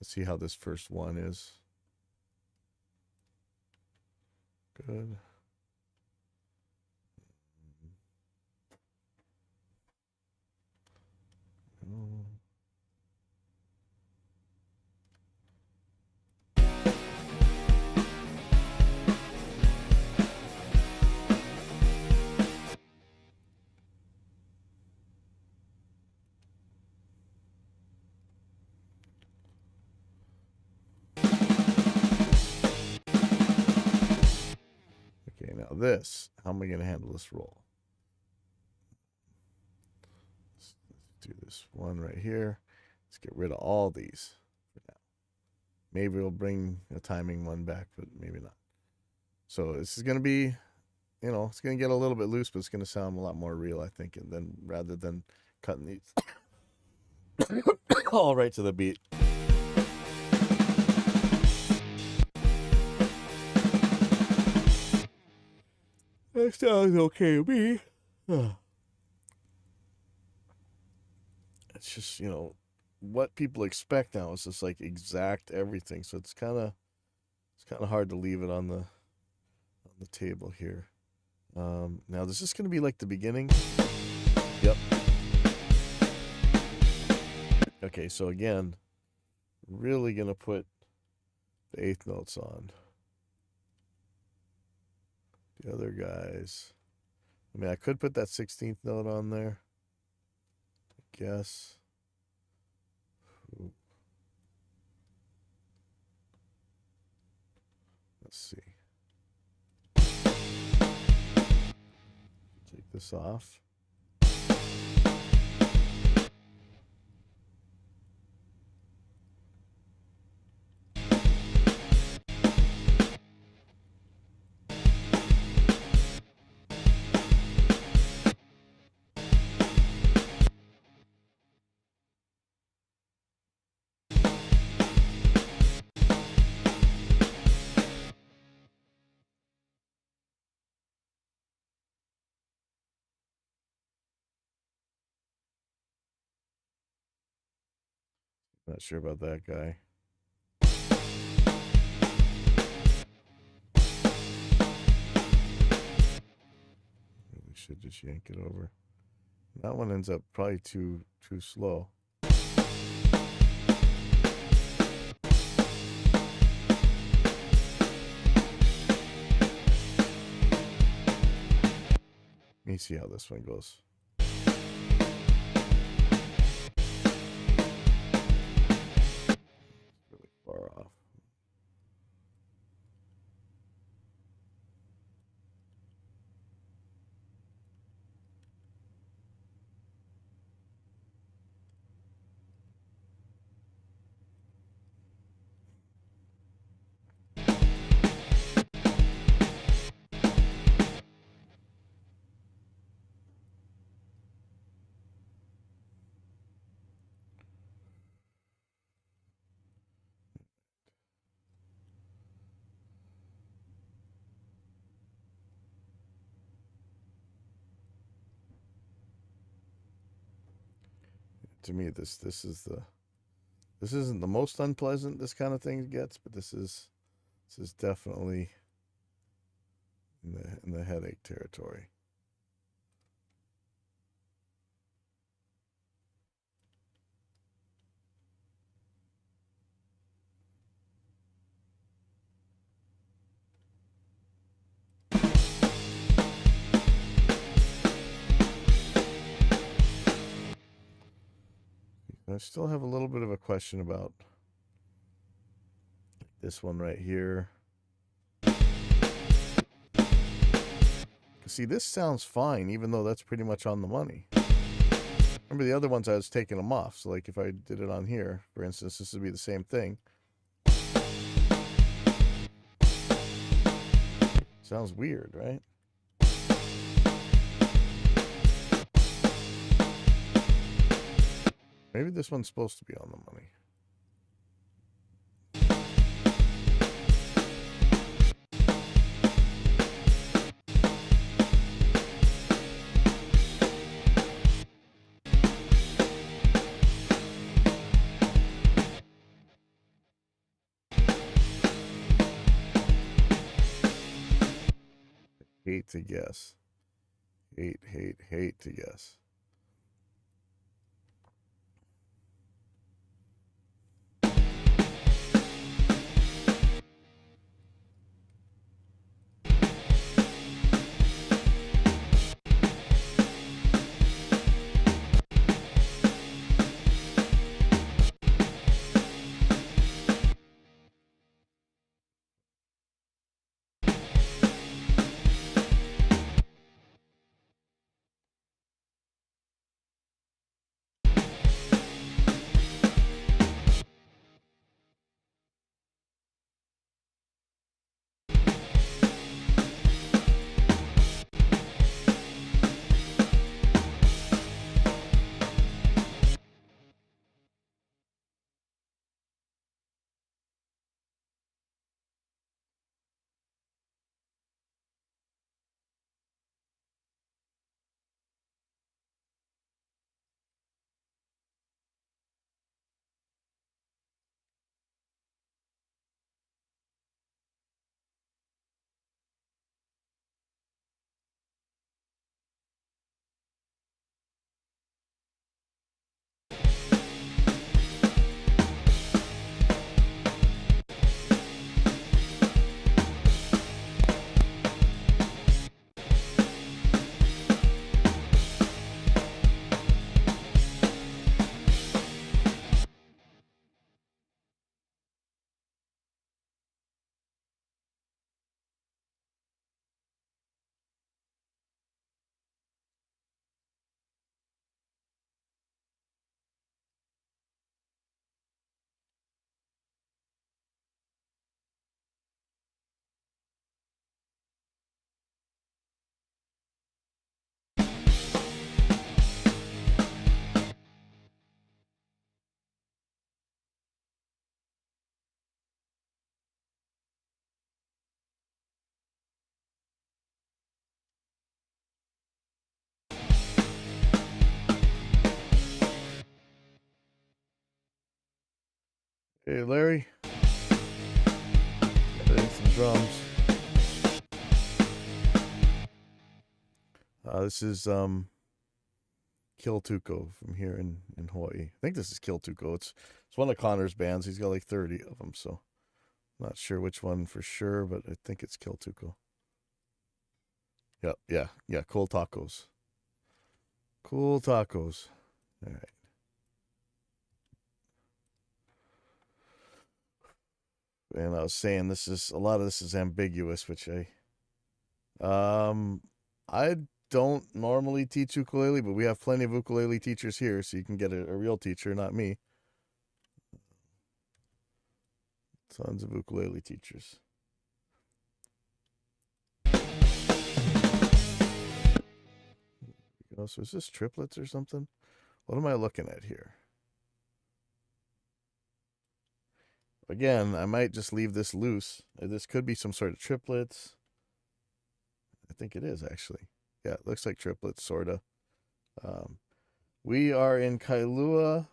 S1: Let's see how this first one is. Good. Mm. Okay, now this, how am I going to handle this roll? Let's do this one right here. Let's get rid of all these for now. Maybe we'll bring a timing one back, but maybe not. So this is going to be, it's going to get a little bit loose, but it's going to sound a lot more real, I think, and then rather than cutting these all right to the beat. That sounds okay to me. It's just, what people expect now is just like exact everything. So it's kind of hard to leave it on the table here. Now this is going to be like the beginning. Yep. Okay, so again, really going to put the eighth notes on. The other guys, I mean, I could put that 16th note on there, I guess. Ooh. Let's see. Take this off. Not sure about that guy. Really should just yank it over. That one ends up probably too slow. Let me see how this one goes. Really far off. To me, this isn't the most unpleasant this kind of thing gets, but this is definitely in the headache territory. I still have a little bit of a question about this one right here. See, this sounds fine, even though that's pretty much on the money. Remember the other ones I was taking them off. So like if I did it on here, for instance, this would be the same thing. Sounds weird, right? Maybe this one's supposed to be on the money. hate to guess. Hate to guess. Hey, Larry. Playing some drums. This is Kill Tuco from here in Hawaii. I think this is Kill Tuco. It's one of Connor's bands. He's got like 30 of them, so not sure which one for sure, but I think it's Kill Tuco. Yep, yeah. Cool Tacos. Cool Tacos. All right. And I was saying a lot of this is ambiguous, which I don't normally teach ukulele, but we have plenty of ukulele teachers here, so you can get a real teacher, not me. Tons of ukulele teachers. So is this triplets or something? What am I looking at here? Again, I might just leave this loose. This could be some sort of triplets. I think it is, actually. Yeah, it looks like triplets, sort of. We are in Kailua,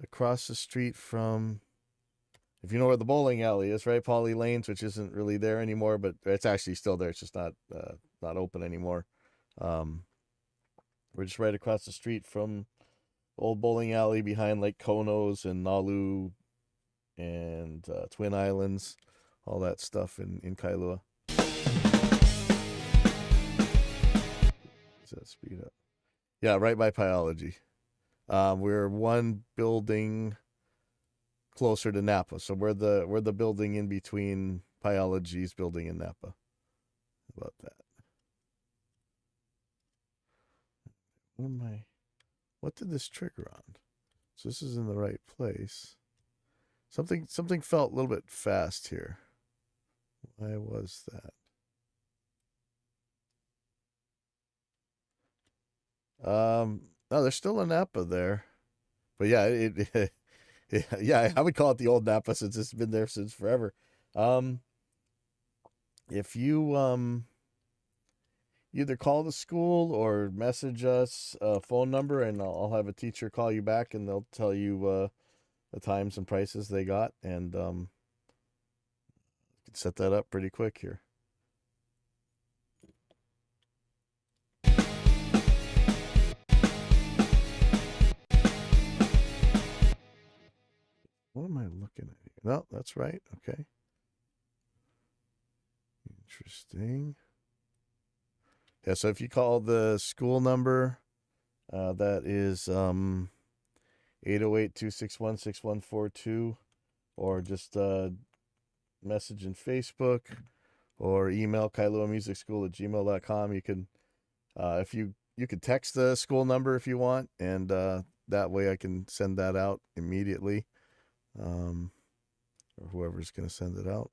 S1: across the street from, if you know where the bowling alley is, right? Polly Lanes, which isn't really there anymore, but it's actually still there. It's just not open anymore. We're just right across the street from old bowling alley behind like Konos and Nalu and Twin Islands, all that stuff in Kailua. Does that speed up? Yeah, right by Pyology. We're one building closer to Napa, so we're the building in between Pyology's building and Napa. How about that? What did this trigger on? So this is in the right place. Something felt a little bit fast here. Why was that? No, there's still a Napa there, but yeah, yeah, I would call it the old Napa since it's been there since forever. If you either call the school or message us a phone number, and I'll have a teacher call you back, and they'll tell you the times and prices they got, and can set that up pretty quick here. What am I looking at here? No, that's right. Okay. Interesting. Yeah, so if you call the school number, that is 808-261-6142, or just message in Facebook or email kailuamusicschool@gmail.com. You can if you could text the school number if you want, and that way I can send that out immediately, or whoever's going to send it out.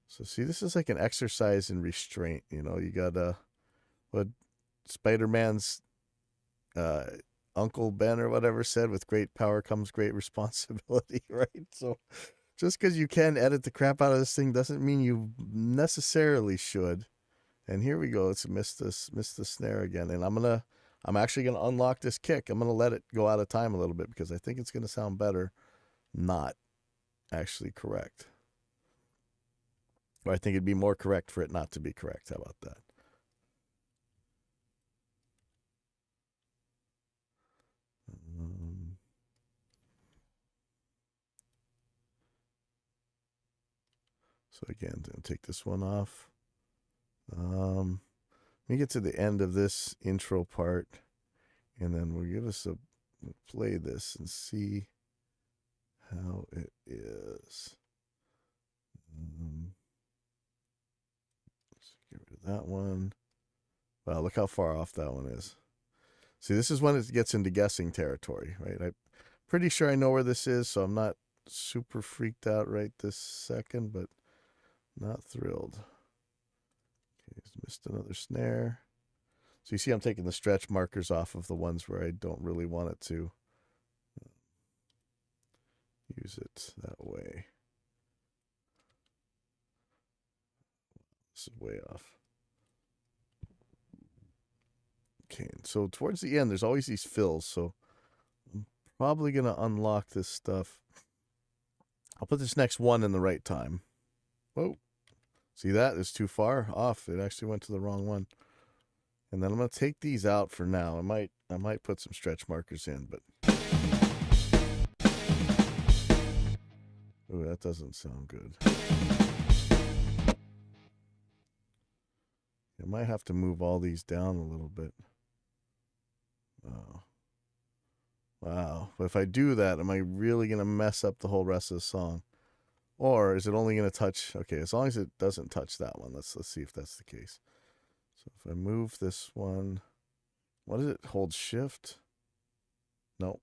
S1: So see, this is like an exercise in restraint. You know, you got what Spider-Man's Uncle Ben or whatever said, with great power comes great responsibility, right? So just because you can edit the crap out of this thing doesn't mean you necessarily should. And here we go. Let's miss the snare again. And I'm actually gonna unlock this kick. I'm gonna let it go out of time a little bit because I think it's gonna sound better not actually correct. Or I think it'd be more correct for it not to be correct. How about that? So again, I'm gonna take this one off. Let me get to the end of this intro part, and then we'll we'll play this and see how it is. Let's get rid of that one. Wow, look how far off that one is. See, this is when it gets into guessing territory, right? I'm pretty sure I know where this is, so I'm not super freaked out right this second, but not thrilled. Okay, missed another snare. So you see I'm taking the stretch markers off of the ones where I don't really want it to use it that way. This is way off. Okay, so towards the end, there's always these fills, so I'm probably going to unlock this stuff. I'll put this next one in the right time. Whoa. See, that is too far off. It actually went to the wrong one. And then I'm going to take these out for now. I might put some stretch markers in, but ooh, that doesn't sound good. I might have to move all these down a little bit. Wow. But if I do that, am I really going to mess up the whole rest of the song? Or is it only going to touch? Okay, as long as it doesn't touch that one. Let's see if that's the case. So if I move this one, what is it? Hold shift? No.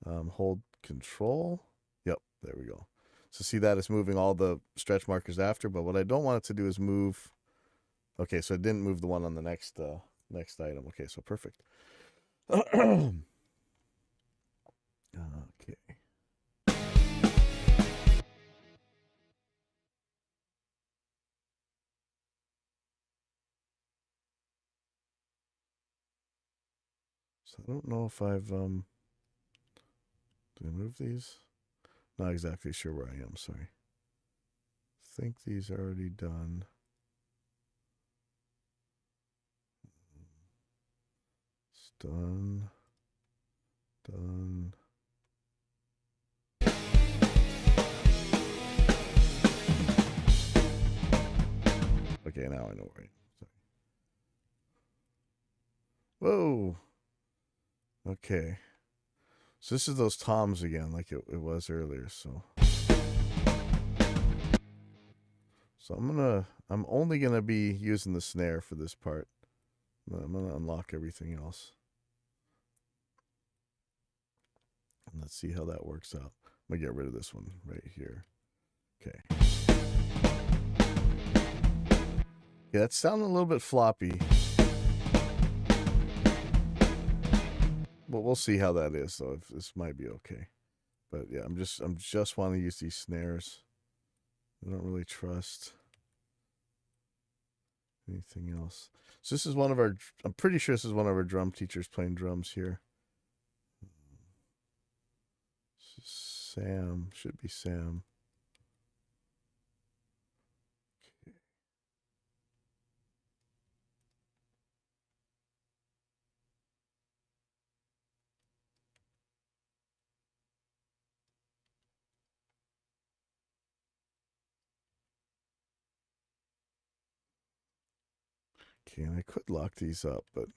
S1: Hold control. Yep, there we go. So see that it's moving all the stretch markers after, but what I don't want it to do is move. Okay, so it didn't move the one on the next item. Okay, so perfect. Okay. So I don't know if I've did I move these? Not exactly sure where I am, sorry. I think these are already done. It's done. Done. Okay, now I know where I am. Sorry. Whoa. Okay. So this is those toms again, like it was earlier, so. So I'm only gonna be using the snare for this part. I'm gonna unlock everything else. And let's see how that works out. I'm gonna get rid of this one right here. Okay. Yeah, it's sounding a little bit floppy. But we'll see how that is, though. If this might be okay. But yeah, I'm just want to use these snares. I don't really trust anything else. So this is one of our, I'm pretty sure this is one of our drum teachers playing drums here. Sam, should be Sam. Okay. Okay, and I could lock these up, but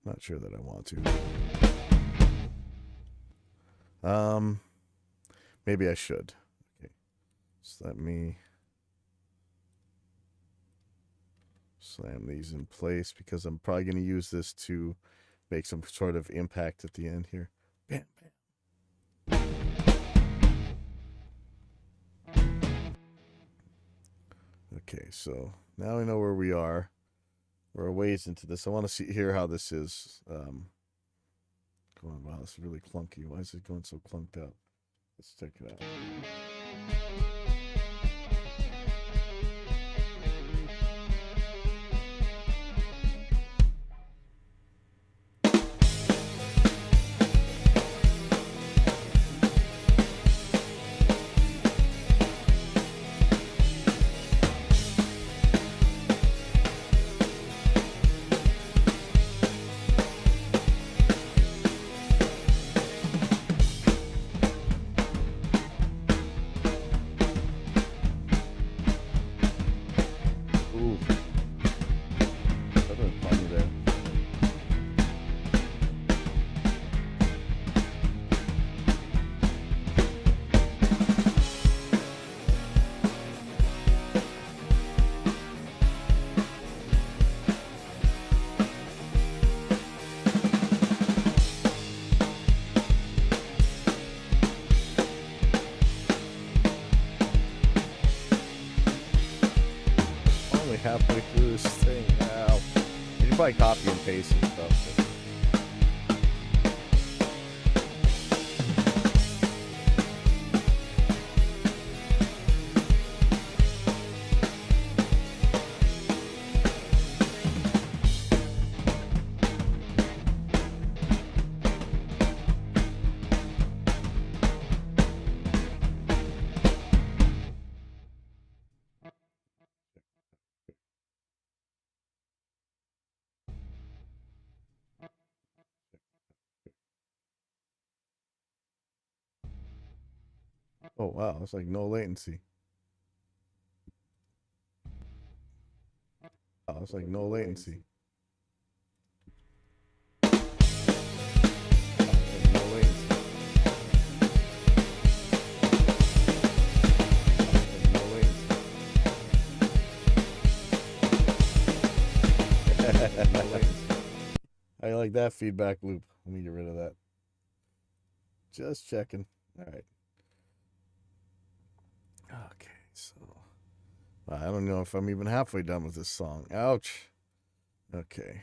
S1: not sure that I want to. Maybe I should. Okay, so let me slam these in place because I'm probably going to use this to make some sort of impact at the end here. Bam, bam. Okay, so now I know where we are. We're a ways into this. I want to hear how this is going. Wow, this is really clunky. Why is it going so clunked up? Let's check it out. Ooh. That was funny there. Only halfway through this thing now. You can probably copy and paste and stuff. But... Oh wow, it's like no latency. Oh, it's like no latency. Oh, it's like no latency. I like that feedback loop. Let me get rid of that. Just checking. All right. Okay, so I don't know if I'm even halfway done with this song. Ouch. Okay.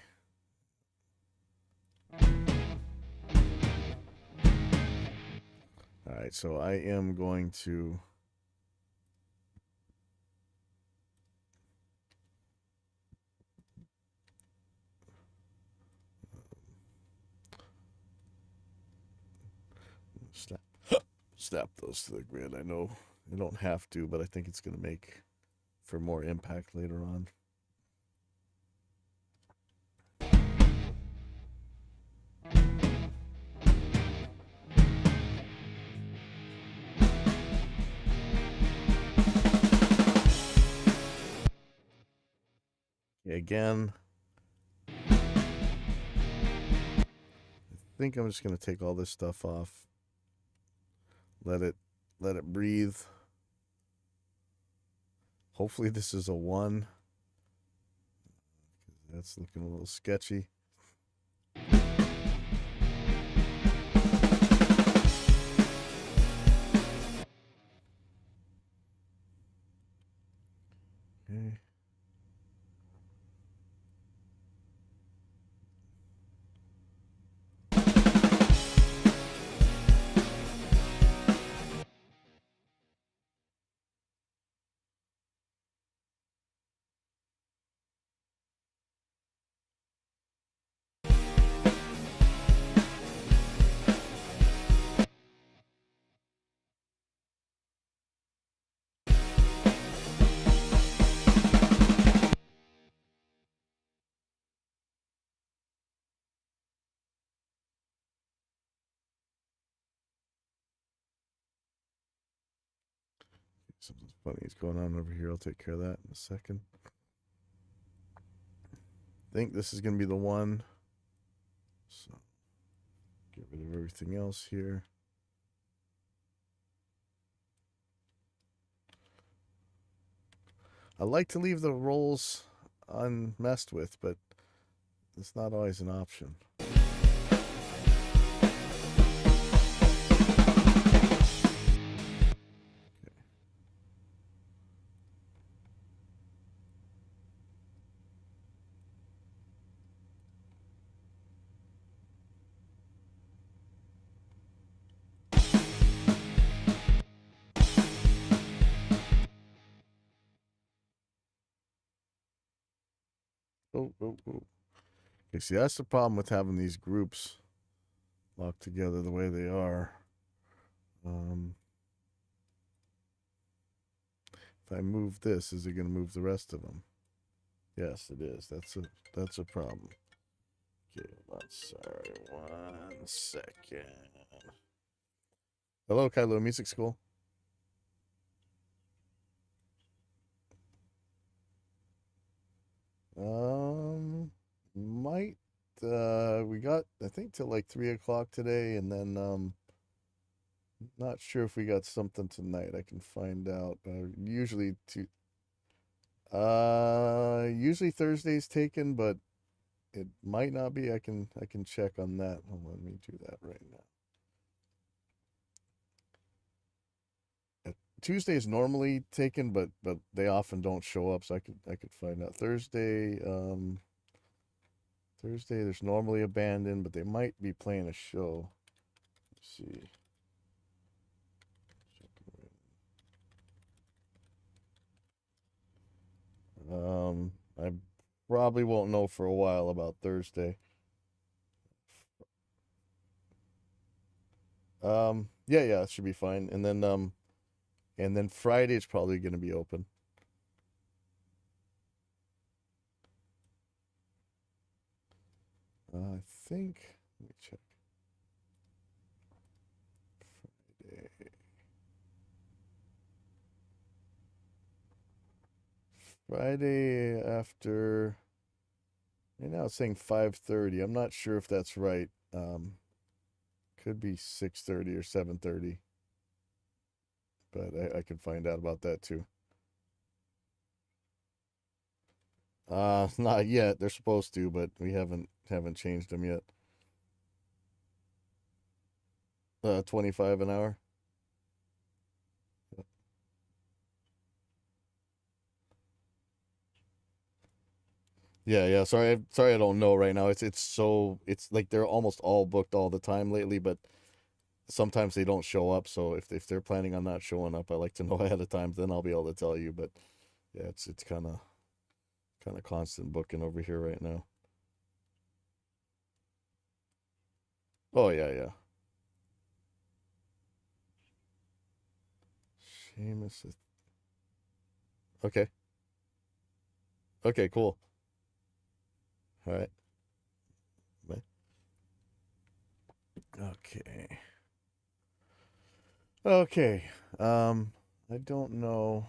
S1: All right, so I am going to snap those to the grid. I know I don't have to, but I think it's going to make for more impact later on. Okay, again, I think I'm just going to take all this stuff off. Let it breathe. Hopefully this is a 1. That's looking a little sketchy. Okay. Something funny is going on over here. I'll take care of that in a second. think this is going to be the one. So get rid of everything else here. I like to leave the roles unmessed with, but it's not always an option. Oh. Okay, see, that's the problem with having these groups locked together the way they are. If I move this, is it going to move the rest of them? Yes, it is. That's a problem. Okay, sorry, 1 second. Hello, Kylo Music School. Might we got I think till like 3 o'clock today, and then not sure if we got something tonight. I can find out. Usually usually Thursday's taken, but it might not be. I can check on that. Hold on, let me do that right now. Tuesday is normally taken, but they often don't show up, so I could find out. Thursday there's normally a band in, but they might be playing a show. Let's see. I probably won't know for a while about Thursday. Yeah, it should be fine. And then Friday is probably going to be open. I think, let me check. Friday after, right now it's saying 5:30. I'm not sure if that's right. Could be 6:30 or 7:30. But I can find out about that too. Not yet. They're supposed to, but we haven't changed them yet. 25 an hour. Yeah. Sorry, I don't know right now. It's like they're almost all booked all the time lately, but sometimes they don't show up. So if they're planning on not showing up, I like to know ahead of time. Then I'll be able to tell you. But yeah, it's kind of constant booking over here right now. Oh yeah. Seamus. Okay. Okay. Cool. All right. Bye. Okay. Okay. I don't know.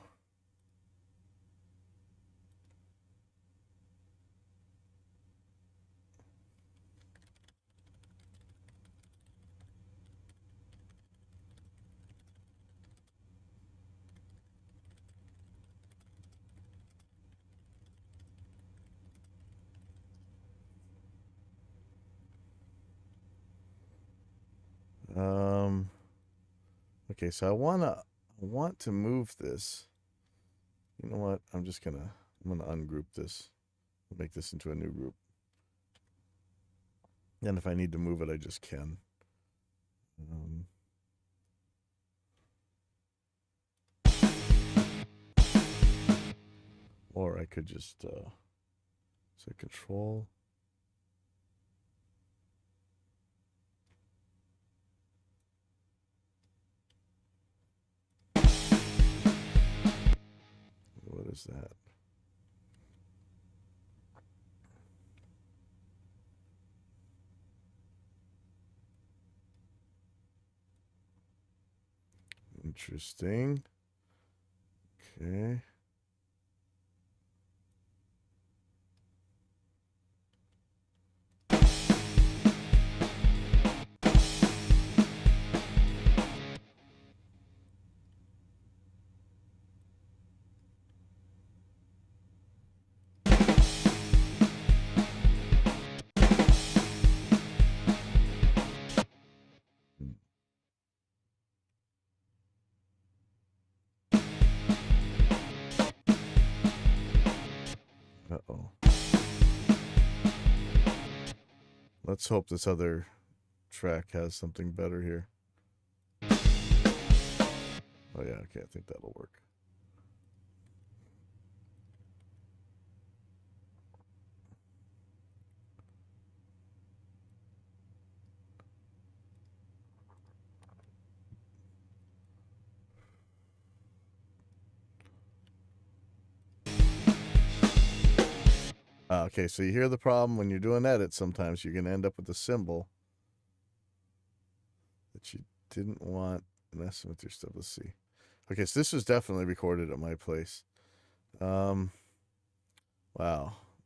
S1: Um. Okay, so I want to move this. You know what? I'm gonna ungroup this. Make this into a new group. And if I need to move it, I just can. Or I could just say control. What is that? Interesting. Okay. Let's hope this other track has something better here. Oh yeah, okay, I think that'll work. Okay, so you hear the problem when you're doing edits. Sometimes you're going to end up with a symbol that you didn't want messing with your stuff. Let's see. Okay, so this was definitely recorded at my place. Wow.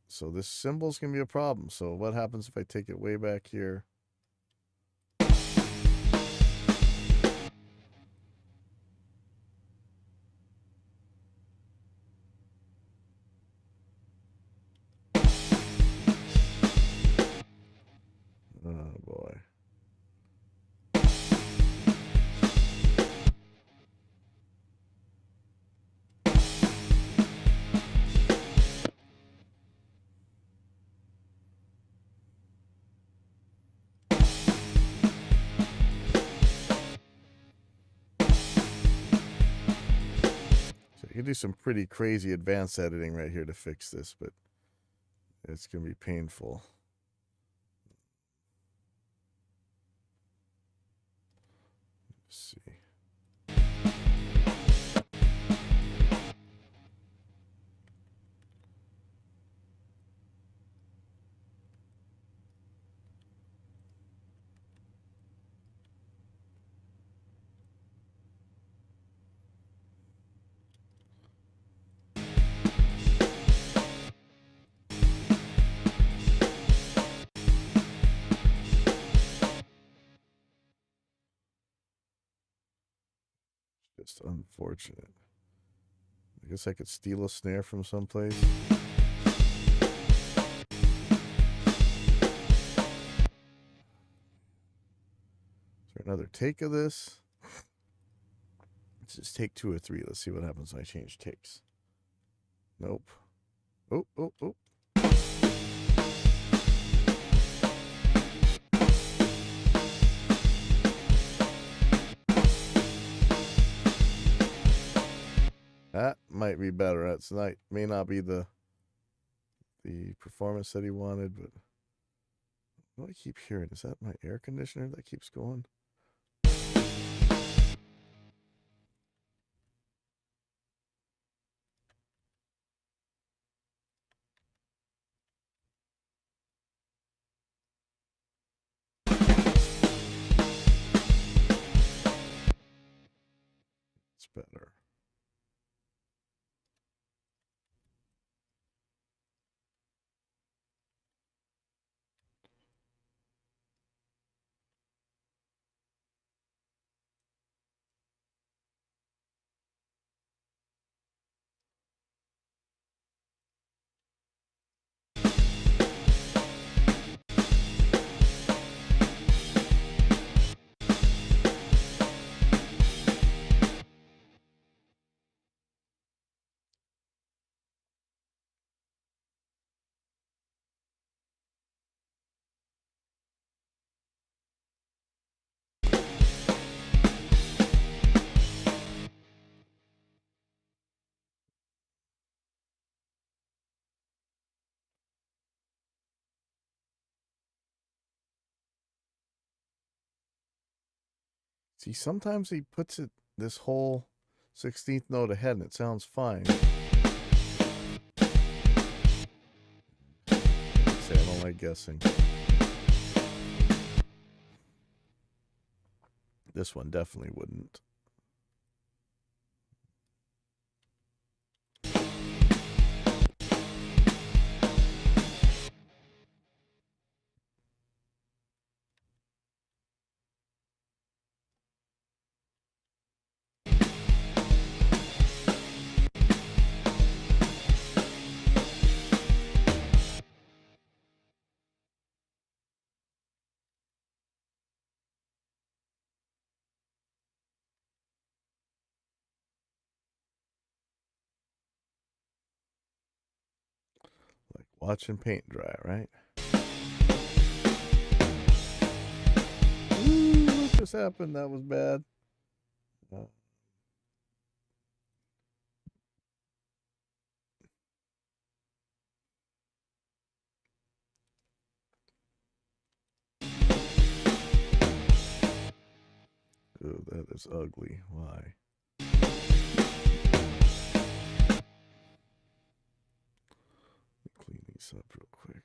S1: So this symbol's going to be a problem. So what happens if I take it way back here? Oh boy. So you can do some pretty crazy advanced editing right here to fix this, but it's going to be painful. Let's see. Just unfortunate. I guess I could steal a snare from someplace. Is there another take of this? Let's just take 2 or 3. Let's see what happens when I change takes. Nope. Oh, oh, oh. That might be better. That's not, may not be the performance that he wanted, but what do I keep hearing? Is that my air conditioner that keeps going? It's better. See, sometimes he puts it this whole 16th note ahead and it sounds fine. Say I don't like guessing. This one definitely wouldn't. Like watching paint dry, right? just happened? That was bad. Oh, that is ugly. Why? Clean these up real quick.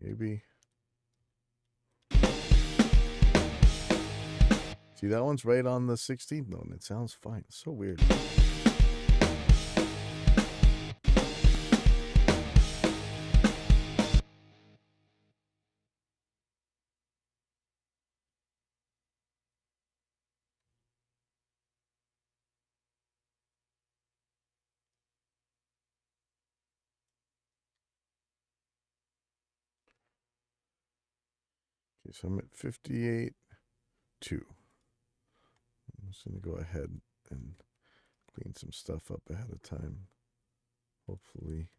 S1: Maybe. See, that one's right on the 16th note, and it sounds fine. It's so weird. Okay, so I'm at 58.2. I'm just going to go ahead and clean some stuff up ahead of time. Hopefully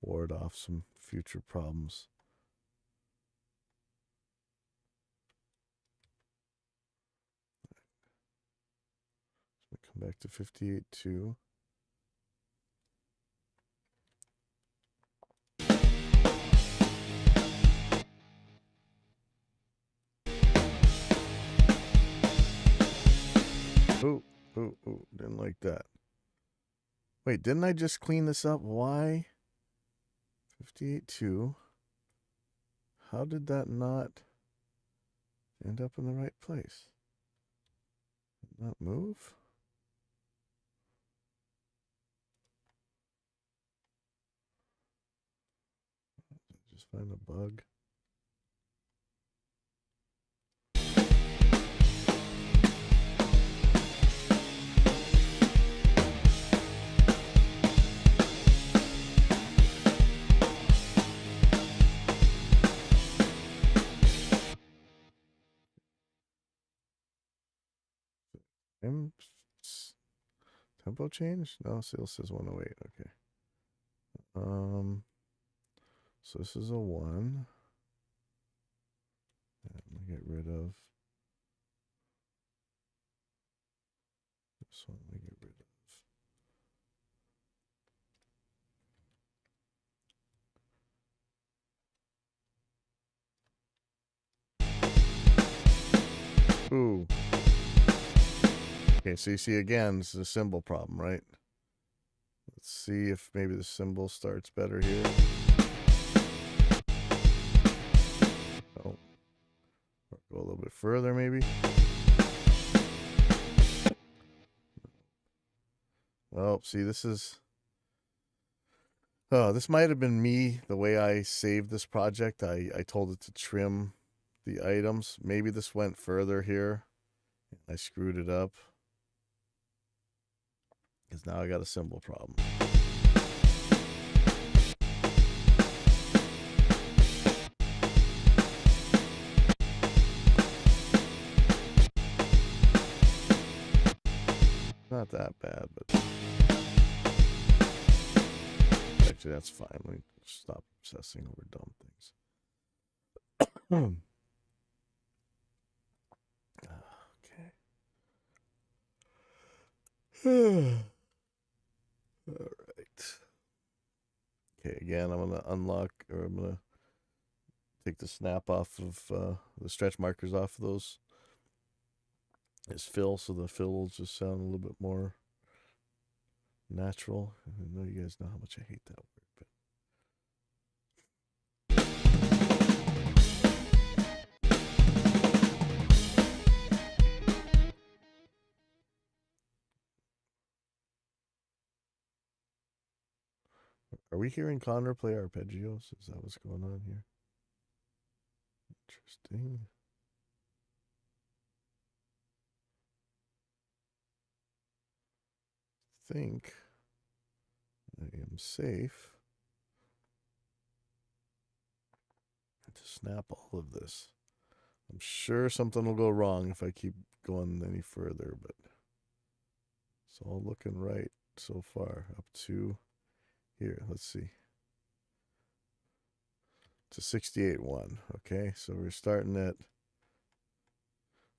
S1: ward off some future problems. So come back to 58.2. Oh, didn't like that. Wait, didn't I just clean this up? Why? 58.2. How did that not end up in the right place? Did not move? Just find a bug. Tempo change? No, still says 108. Okay. So this is a 1. I'm gonna get rid of this one. Let me get rid of. Ooh. Okay, so you see again, this is a symbol problem, right? Let's see if maybe the symbol starts better here. Oh. Or go a little bit further, maybe. Oh, see, this is... Oh, this might have been me, the way I saved this project. I told it to trim the items. Maybe this went further here. I screwed it up. Because now I got a symbol problem. Not that bad, but actually that's fine. Let me stop obsessing over dumb things. Okay. All right. Okay, again, I'm going to unlock, or I'm going to take the snap off of the stretch markers off of those. It's fill, so the fill will just sound a little bit more natural. I know you guys know how much I hate that word, but are we hearing Connor play arpeggios? Is that what's going on here? Interesting. I think I am safe. to snap all of this. I'm sure something will go wrong if I keep going any further, but it's all looking right so far up to here. Let's see. To 68.1. Okay, so we're starting at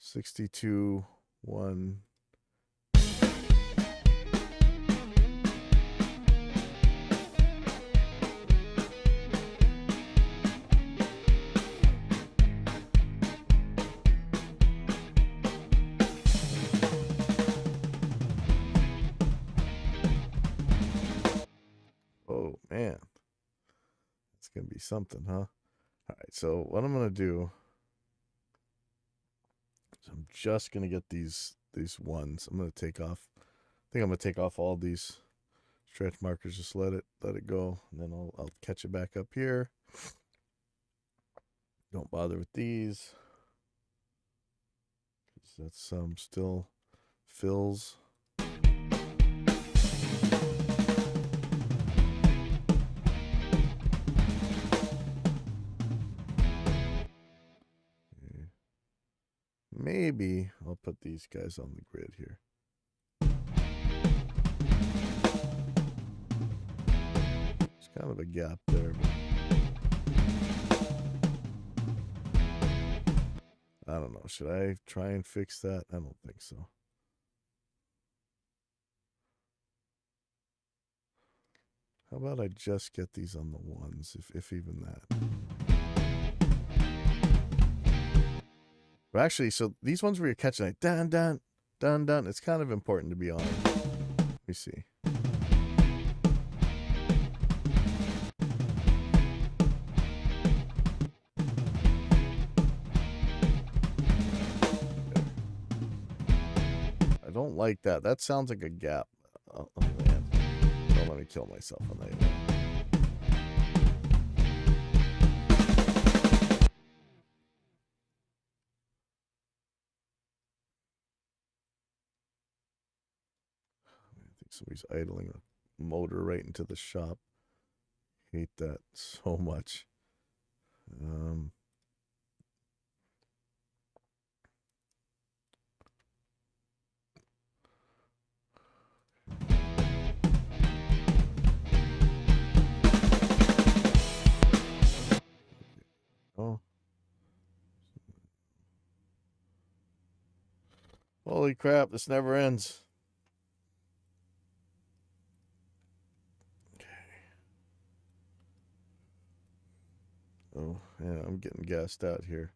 S1: 62.1. Oh man, it's gonna be something, huh? All right, so what I'm gonna do is I'm just gonna get these ones. I'm gonna take off. I think I'm gonna take off all these stretch markers. Just let it go, and then I'll catch it back up here. Don't bother with these because that's still fills. Okay. Maybe I'll put these guys on the grid here. It's kind of a gap there, but I don't know. Should I try and fix that? I don't think so. How about I just get these on the ones, if even that. But actually, so these ones where you're catching like dun dun dun dun, it's kind of important to be on. Let me see. I don't like that. That sounds like a gap. Oh man. Don't let me kill myself on that. I think somebody's idling a motor right into the shop. Hate that so much. Oh. Holy crap, this never ends. Okay. Oh, yeah, I'm getting gassed out here.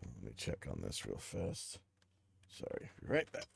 S1: Let me check on this real fast. Sorry, be right back.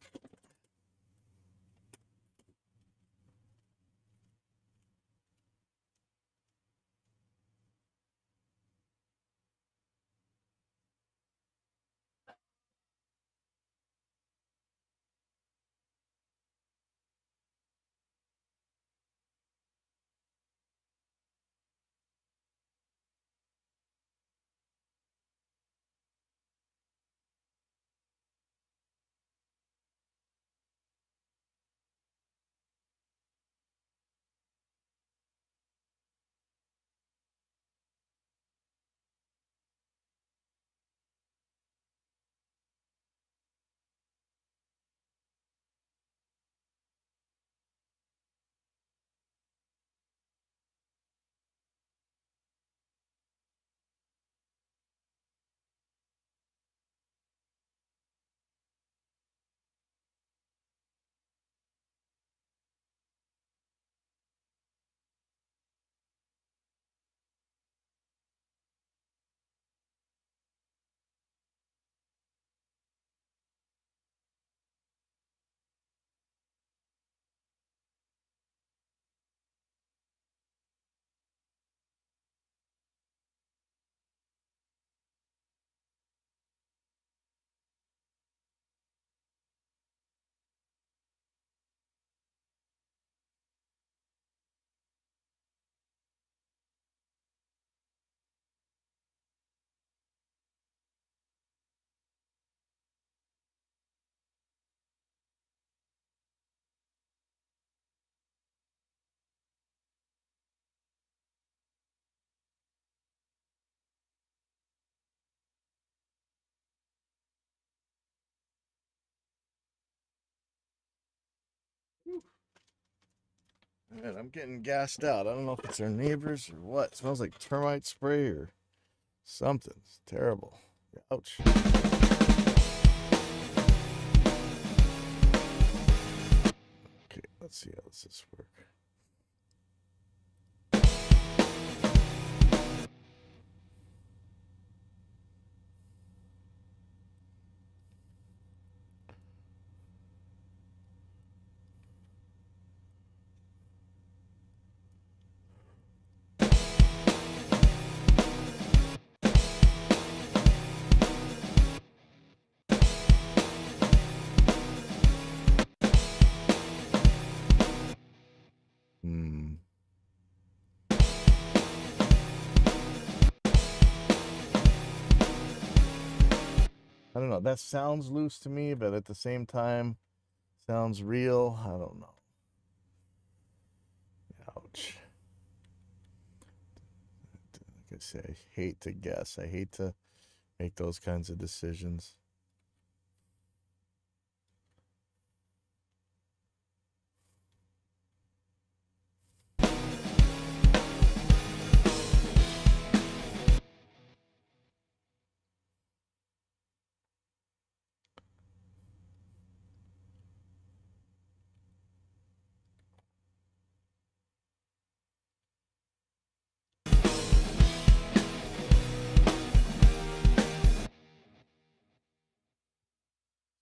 S1: Man, I'm getting gassed out. I don't know if it's our neighbors or what. It smells like termite spray or something. It's terrible. Ouch. Okay, let's see how this work. I don't know. That sounds loose to me, but at the same time, sounds real. I don't know. Ouch. Like I say, I hate to guess. I hate to make those kinds of decisions.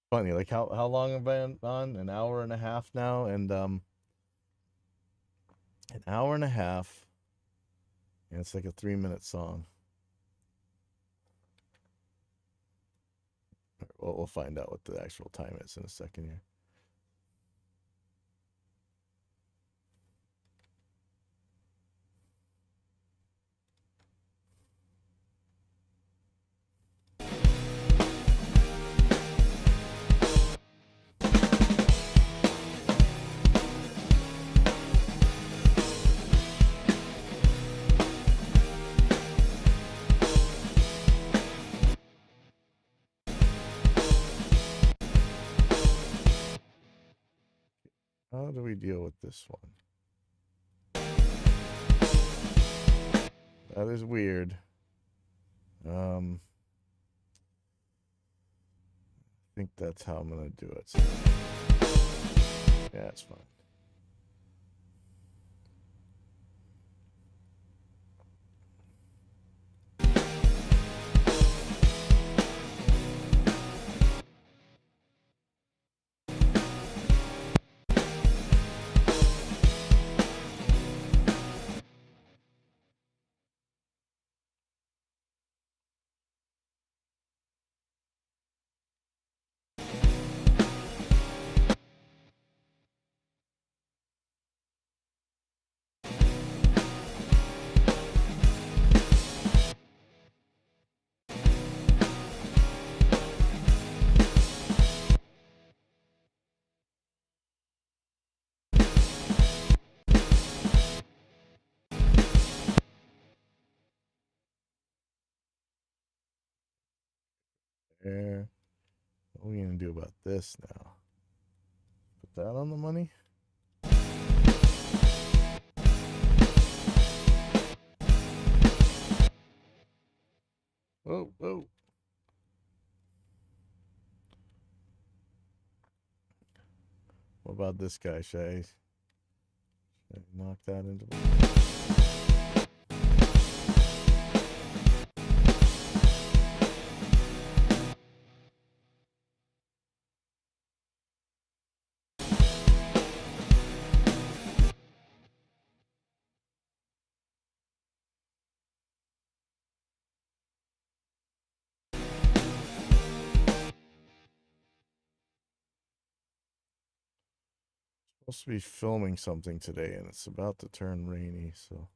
S1: Funny, like how long have I been on? An hour and a half now, and an hour and a half, and it's like a 3-minute song. Well, we'll find out what the actual time is in a second here. How do we deal with this one? That is weird. I think that's how I'm gonna do it. Yeah, it's fine. There. What are we gonna do about this now? Put that on the money? Oh, oh. What about this guy? Should I knock that into? Supposed to be filming something today, and it's about to turn rainy, so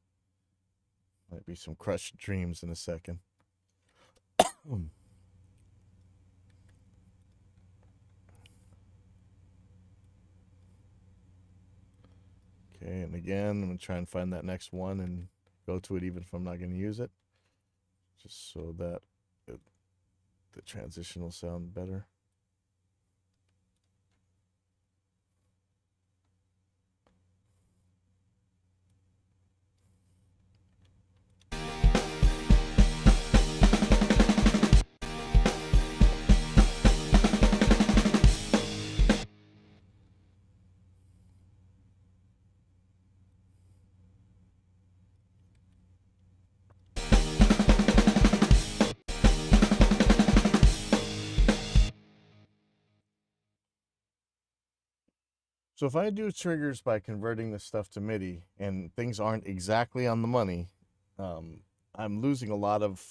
S1: might be some crushed dreams in a second. Okay, and again, I'm gonna try and find that next one and go to it even if I'm not gonna use it, just so that the transition will sound better. So if I do triggers by converting this stuff to MIDI and things aren't exactly on the money, I'm losing a lot of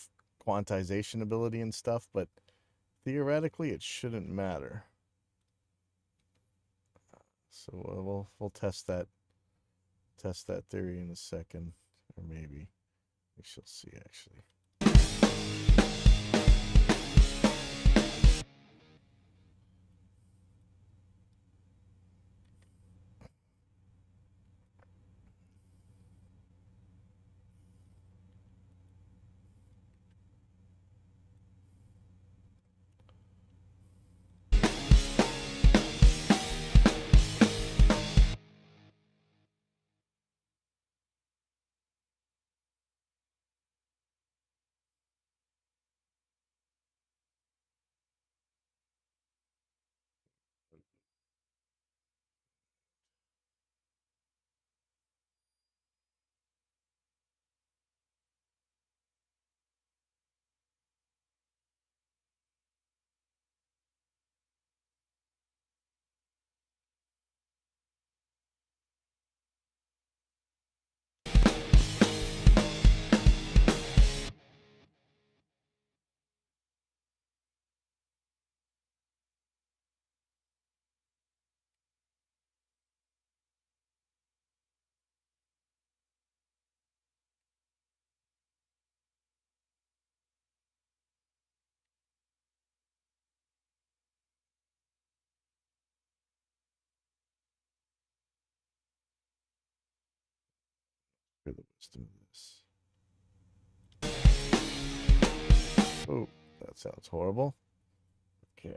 S1: quantization ability and stuff, but theoretically it shouldn't matter. So we'll test that theory in a second, or maybe we shall see actually. For the wisdom of this. Oh, that sounds horrible. Okay.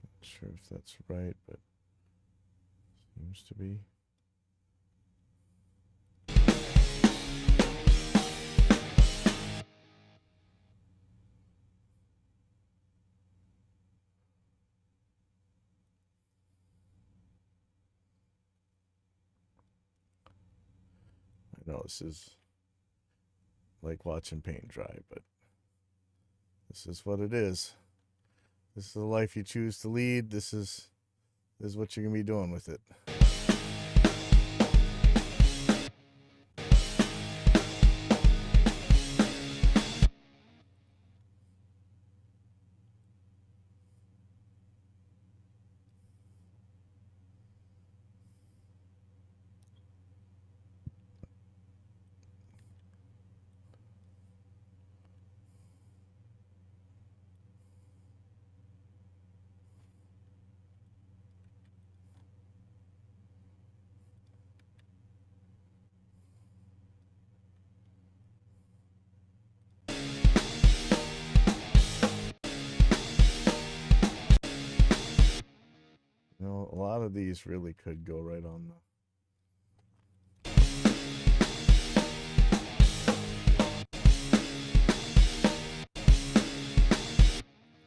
S1: Not sure if that's right, but seems to be. I know this is like watching paint dry, but this is what it is. This is the life you choose to lead. This is what you're gonna be doing with it. You know, a lot of these really could go right on the.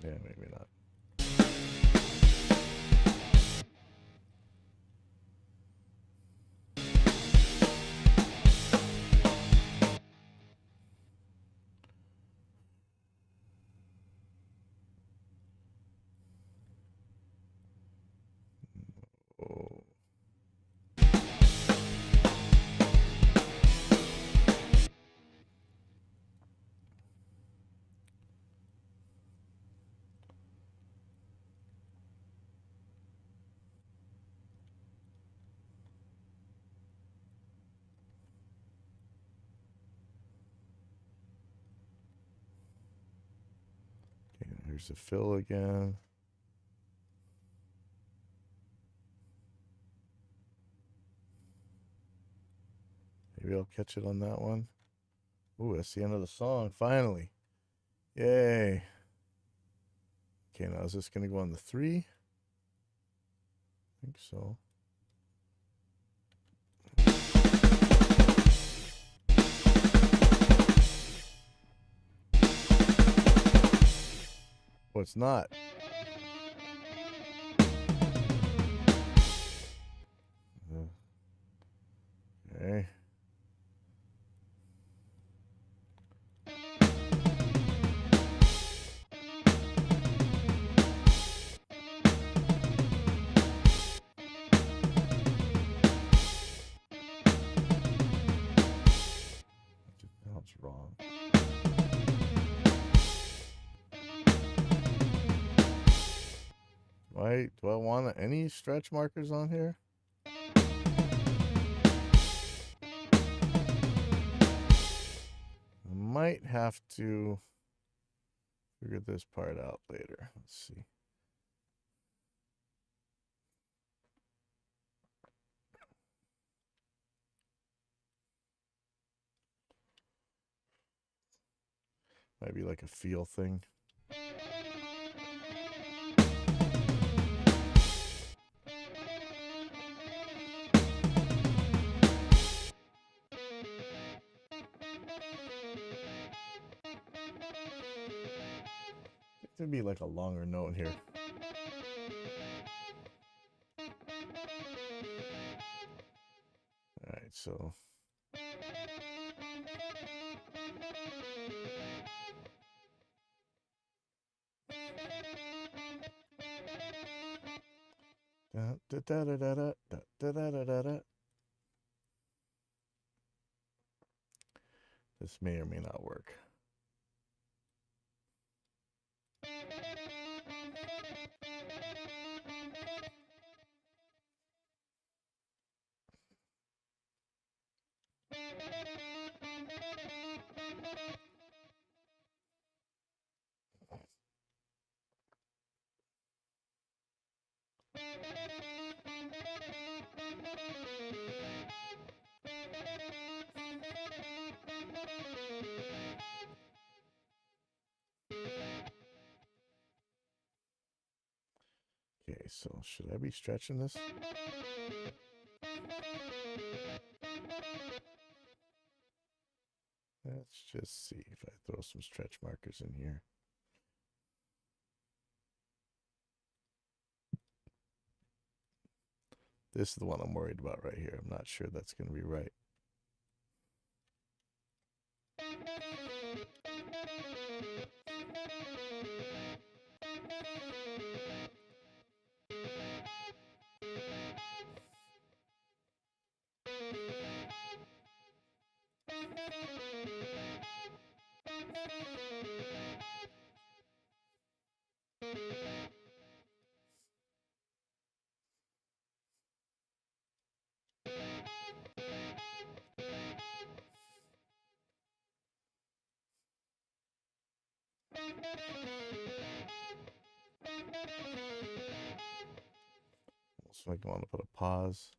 S1: Yeah, maybe not. Oh. Okay, here's the fill again. Maybe I'll catch it on that one. Ooh, that's the end of the song, finally. Yay. Okay, now is this going to go on the 3? I think so. Oh, it's not. Okay. Sounds wrong. Right? Do I want any stretch markers on here? I might have to figure this part out later. Let's see. Might be like a feel thing. There'd be like a longer note here. All right, so da, da, da, da, da, da, da, da, da, da, da. This may or may not work. Okay, so should I be stretching this? Let's just see if I throw some stretch markers in here. This is the one I'm worried about right here. I'm not sure that's going to be right. So I want to put a pause.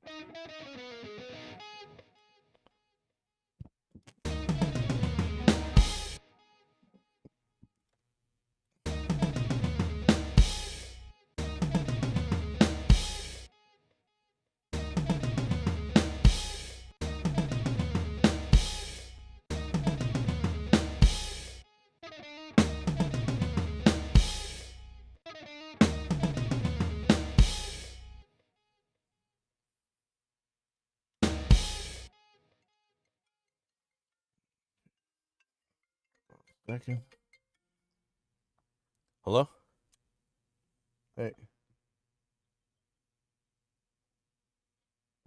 S1: Second. Hello? Hey.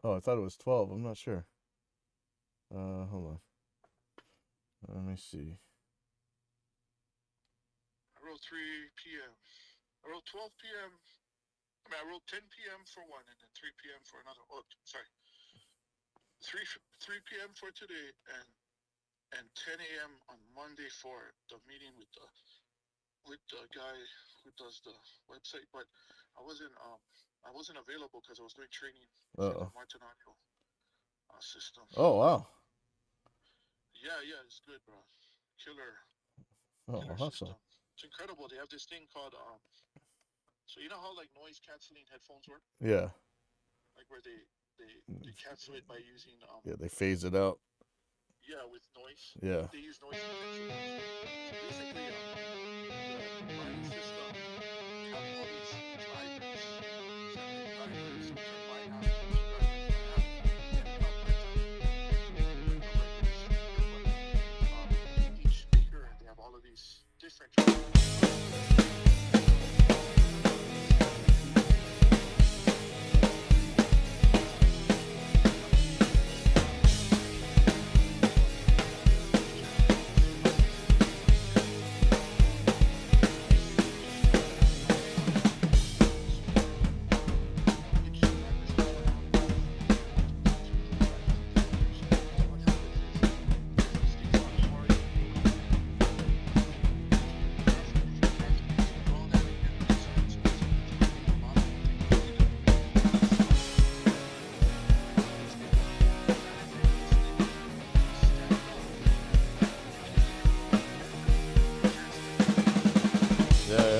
S1: Oh, I thought it was 12. I'm not sure. Hold on. Let me see.
S3: I wrote 3 p.m. I wrote 12 p.m. I wrote 10 p.m. for one, and then 3 p.m. for another. Oh, sorry. 3 p.m. for today, and 10 a.m. on Monday for the meeting with the guy who does the website. But I wasn't available because I was doing training for the Martinario system.
S1: Oh, wow.
S3: Yeah, it's good, bro. Killer
S1: Awesome.
S3: system. It's incredible. They have this thing called so you know how like noise canceling headphones work?
S1: Yeah.
S3: Like where they cancel it by using
S1: Yeah, they phase it out.
S3: yeah, with noise.
S1: Yeah.
S3: They use noise canceling. So basically the wireless system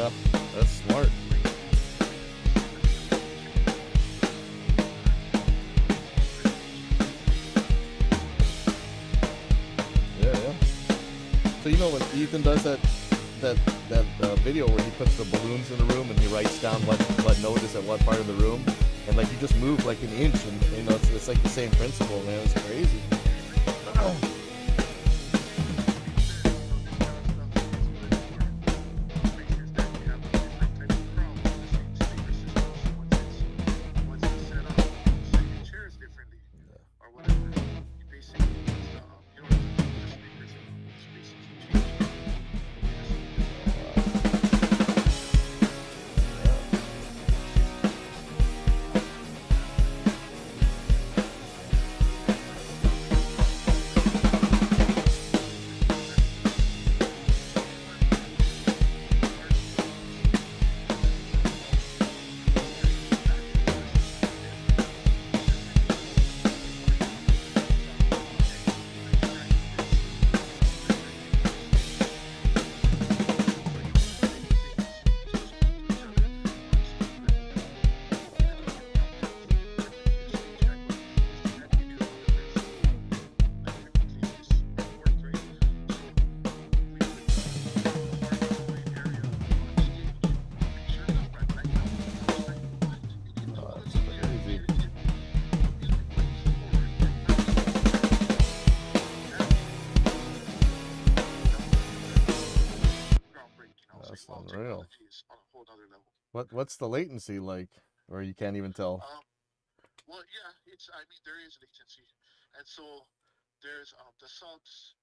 S1: Yeah, that's smart. Yeah, yeah. So you know when Ethan does that video where he puts the balloons in the room and he writes down what note is at what part of the room, and like you just move like an inch, and you know it's like the same principle, man. It's crazy. That's unreal.
S3: On a whole other level.
S1: What's the latency like, or you can't even tell?
S3: Well, yeah, I mean, there is latency, and so there's the subs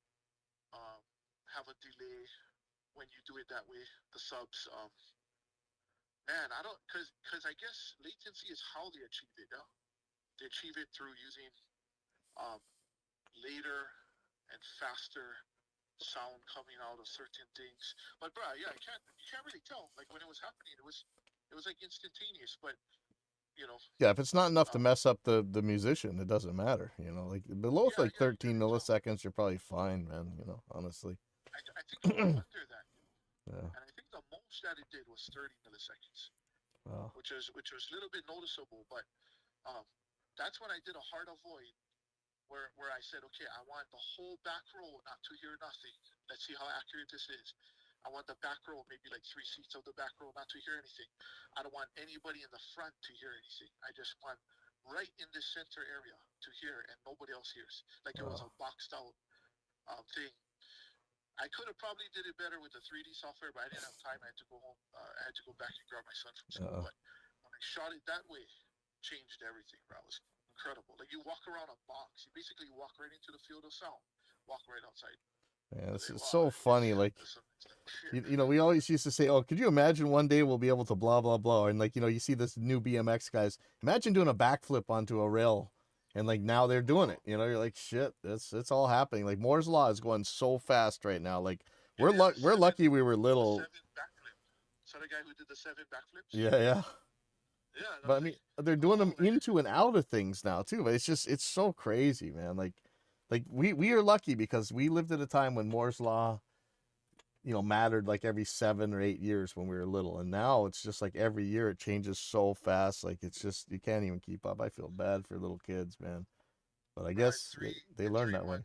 S3: have a delay when you do it that way. The subs, man, I don't, cause I guess latency is how they achieve it. Yeah, they achieve it through using um later and faster sound coming out of certain things. But bro, yeah, you can't really tell. Like when it was happening, it was like instantaneous. But you know,
S1: Yeah, if it's not enough to
S3: um,
S1: mess up the musician, it doesn't matter. You know, like below
S3: yeah,
S1: like
S3: yeah, you
S1: 13
S3: can tell.
S1: milliseconds, you're probably fine, man. You know, honestly.
S3: I think it was under that,
S1: Yeah.
S3: and I think the most that it did was 30 milliseconds,
S1: Wow.
S3: which was a little bit noticeable. But um, that's when I did a hard avoid where I said, okay, I want the whole back row not to hear nothing. Let's see how accurate this is. I want the back row, maybe like 3 seats of the back row, not to hear anything. I don't want anybody in the front to hear anything. I just want right in the center area to hear, and nobody else hears. Like it was a boxed out thing. I could have probably did it better with the 3D software, but I didn't have time. I had to go home. I had to go back and grab my son from school. But when I shot it that way, changed everything, bro. It was incredible. Like you walk around a box. You basically walk right into the field of sound. Walk right outside.
S1: Man,
S3: I
S1: this
S3: mean,
S1: is
S3: wow,
S1: so funny. Like, you know, we always used to say, "Oh, could you imagine one day we'll be able to blah blah blah?" And like, you know, you see this new BMX guys. Imagine doing a backflip onto a rail, and like now they're doing it. You know, you're like, shit, it's all happening. Like Moore's law is going so fast right now. Like we're lucky we were little.
S3: 7 backflip. So the guy who did the 7 backflips.
S1: Yeah, yeah.
S3: Yeah.
S1: But I mean, they're doing them into and out of things now too. But it's so crazy, man. Like we are lucky because we lived at a time when Moore's law, you know, mattered like every 7 or 8 years when we were little, and now it's just like every year it changes so fast. Like it's just you can't even keep up. I feel bad for little kids, man. But I guess they learn that way.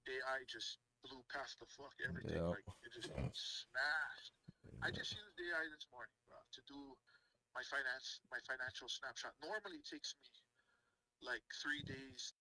S3: AI just blew past the fuck everything.
S1: Yeah.
S3: Like it just smashed. I just used AI this morning, bro, to do my financial snapshot. Normally it takes me like 3 days